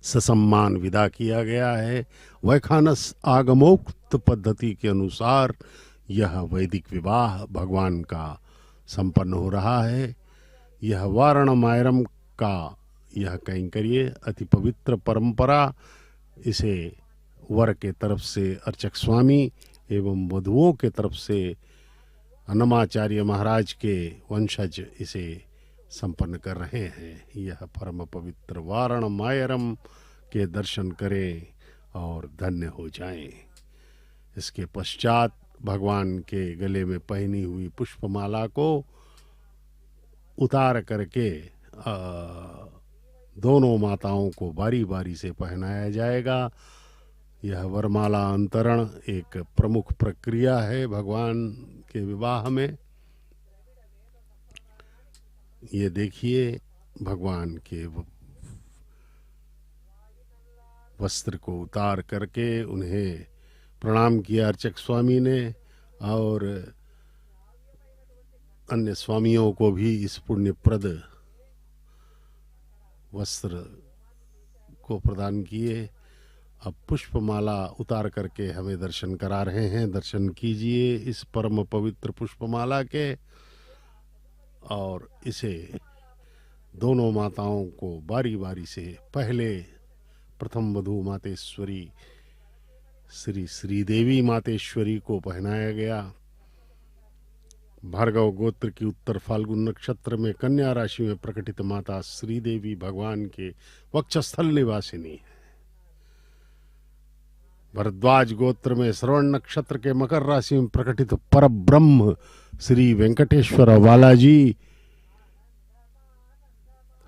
Speaker 3: ससम्मान विदा किया गया है। वैखानस आगमोक्त पद्धति के अनुसार यह वैदिक विवाह भगवान का संपन्न हो रहा है। यह वारण मायरम का यह कैंकर्य अति पवित्र परंपरा, इसे वर के तरफ से अर्चक स्वामी एवं वधुओं के तरफ से अन्नमाचार्य महाराज के वंशज इसे संपन्न कर रहे हैं। यह परम पवित्र वारण मायरम के दर्शन करें और धन्य हो जाएं। इसके पश्चात भगवान के गले में पहनी हुई पुष्पमाला को उतार करके दोनों माताओं को बारी बारी से पहनाया जाएगा। यह वरमाला अंतरण एक प्रमुख प्रक्रिया है भगवान के विवाह में। ये देखिए, भगवान के वस्त्र को उतार करके उन्हें प्रणाम किया अर्चक स्वामी ने, और अन्य स्वामियों को भी इस पुण्यप्रद वस्त्र को प्रदान किए। अब पुष्पमाला उतार करके हमें दर्शन करा रहे हैं। दर्शन कीजिए इस परम पवित्र पुष्पमाला के, और इसे दोनों माताओं को बारी बारी से, पहले प्रथम वधू मातेश्वरी श्री श्रीदेवी मातेश्वरी को पहनाया गया। भार्गव गोत्र की उत्तर फाल्गुन नक्षत्र में कन्या राशि में प्रकटित माता श्रीदेवी भगवान के वक्षस्थल निवासिनी है। भरद्वाज गोत्र में श्रवण नक्षत्र के मकर राशि में प्रकटित परब्रह्म श्री वेंकटेश्वर बालाजी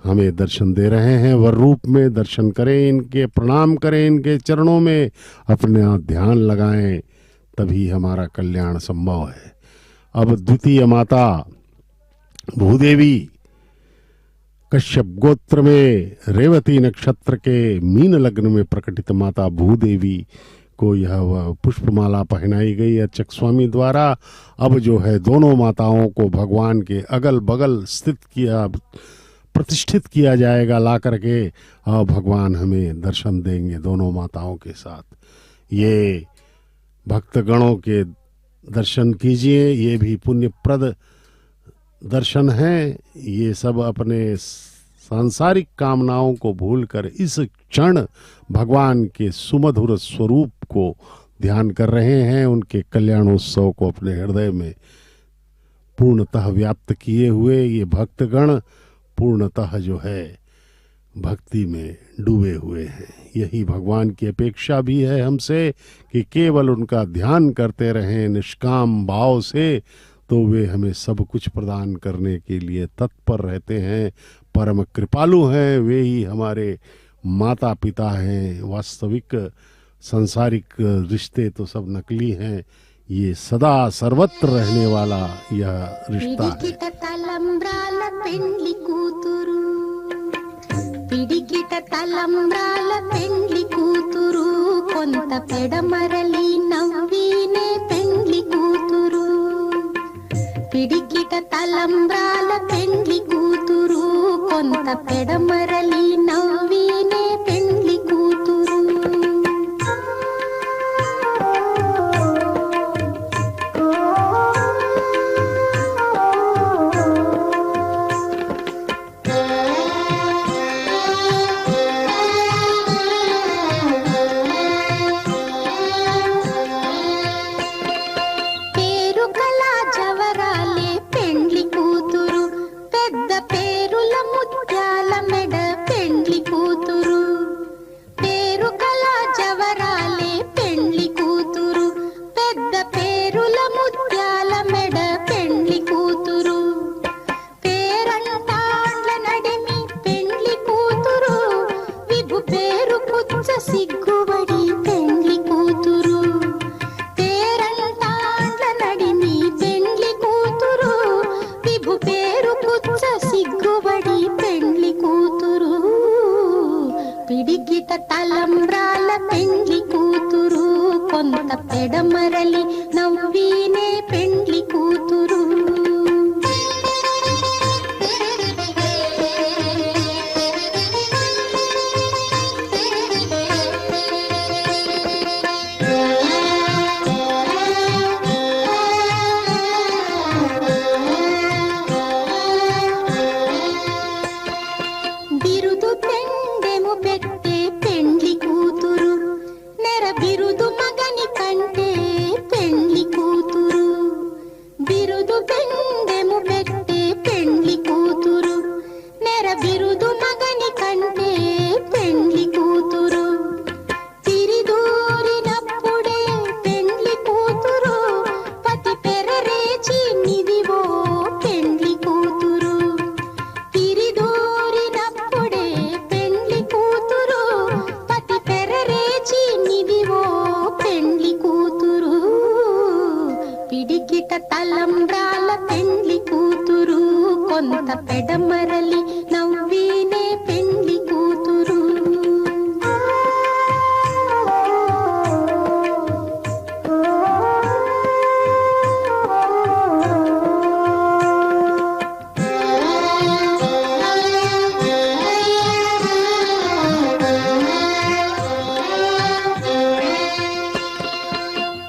Speaker 3: हमें दर्शन दे रहे हैं। वर रूप में दर्शन करें, इनके प्रणाम करें, इनके चरणों में अपना ध्यान लगाएं, तभी हमारा कल्याण संभव है। अब द्वितीय माता भूदेवी कश्यप गोत्र में रेवती नक्षत्र के मीन लग्न में प्रकटित माता भूदेवी को यह पुष्पमाला पहनाई गई अर्चक स्वामी द्वारा। अब जो है दोनों माताओं को भगवान के अगल बगल प्रतिष्ठित किया जाएगा ला करके, और भगवान हमें दर्शन देंगे दोनों माताओं के साथ। ये भक्तगणों के दर्शन कीजिए, ये भी पुण्यप्रद दर्शन है। ये सब अपने सांसारिक कामनाओं को भूलकर इस क्षण भगवान के सुमधुर स्वरूप को ध्यान कर रहे हैं। उनके कल्याणोत्सव को अपने हृदय में पूर्णतः व्याप्त किए हुए ये भक्तगण पूर्णतः जो है भक्ति में डूबे हुए हैं। यही भगवान की अपेक्षा भी है हमसे कि केवल उनका ध्यान करते रहें निष्काम भाव से, तो वे हमें सब कुछ प्रदान करने के लिए तत्पर रहते हैं। परम कृपालु हैं, वे ही हमारे माता पिता हैं। वास्तविक सांसारिक रिश्ते तो सब नकली हैं, ये सदा सर्वत्र रहने वाला यह रिश्ता है।
Speaker 6: పిడికిట తలంబ్రాల పెండ్లి కూతురు, పిడికిట తలంబ్రాల పెండ్లి కూతురు, కొంత పెడమరలి నవ్వినే పెండ్లి కూతురు. పిడికిట తలంబ్రాల పెండ్లి కూతురు, కొంత పెడమరలి నవ్వినే పెండ్లి కూతురు. పేరు కల జవరాలే పెండ్లి కూతురు, పెద్ద పేరుల ముత్యాల మెడ పెండ్లి కూతురు. పేరు కల జవరాలే పెండ్లి కూతురు, పెద్ద పేరుల ముత్యాల మెడ పెండ్లి కూతురు. పేరంటాండ్ల నడిమి పెండ్లి కూతురు, విభు పేరు కుచ్చ సిగ్గుబడి పెండ్లి కూతురు. పేరంటాండ్ల నడిమి పెండ్లి కూతురు, విభు పేరు కుచ్చ సిగ్గుబడి పెండ్లి కూతురు. పిడికిట తలంబ్రాల పెండ్లి కూతురు, కొంత పెడమరలి నవ్వినే పెండ్లి కూతురు. బిరుదు పెండెము పెట్టే పెండ్లి కూతురు, నెర బిరుదు మగని కంటే పెండ్లి కూతురు. బిరుదు పెండెము పెట్టే పెండ్లి కూతురు, నెర బిరుదు మగని కంటే పెండ్లి కూతురు. తిరిదూరినప్పుడే పెండ్లి కూతురు, పతి పెరరేచి నిదివో పెండ్లి కూతురు. తిరిదూరినప్పుడే పెండ్లి కూతురు, పతి పెరరేచి నిదివో పెండ్లి కూతురు. పిడికిట తలంబ్రాల పెండ్లి కూతురు, కొంత పెడమరలి నవ్వినే పెండ్లి కూతురు.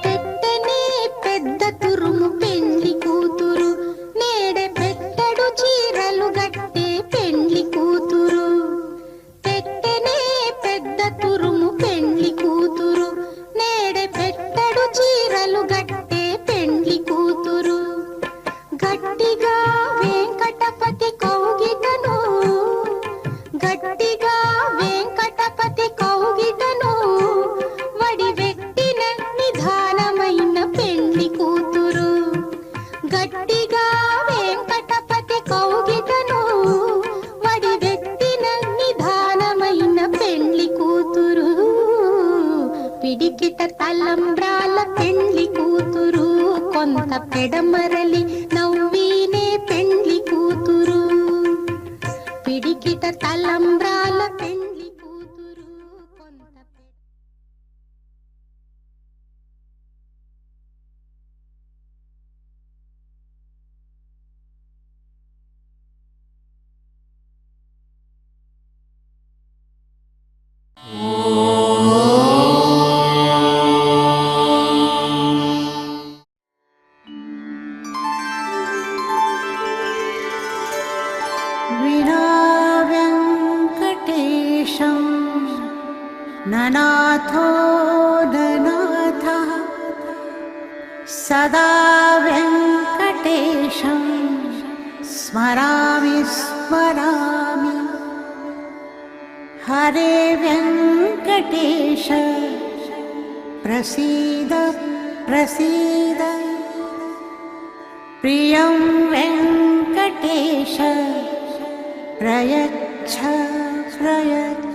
Speaker 6: పెట్టనే పెద్ద తురుము పెండ్లి కూతురు, నేడే పెట్టడు చీరలు గట్టే పెండ్లి కూతురు. పెట్టనే పెద్ద తురుము పెండ్లి కూతురు, నేడే పెట్టడు చీరలు గట్టే పెండ్లి కూతురు. గట్టిగా వెంకటపతి కౌగిటను, గట్టిగా వెంకటపతి కౌగిటను, వడి వెట్టిన నిధానమైన పెండ్లి కూతురు. గట్టిగా వెంకటపతి కౌగిటను, వడి వెట్టిన నిధానమైన పెండ్లి కూతురు. పిడికిట తలంబ్రాల పెండ్లి కూతురు, కొంత పెడమరలి నవ్వినే పెండ్లి కూతురు. పిడికిట తలంబ్రాల పెండ్లి కూతురు, కొంత
Speaker 7: विना वेङ्कटेशं ननाथो ननाथः, सदा वेङ्कटेशं स्मरामि स्मरामि. हरे वेङ्कटेश प्रसीद प्रसीद प्रियं वेङ्कटेश प्रयच्छ प्रयच्छ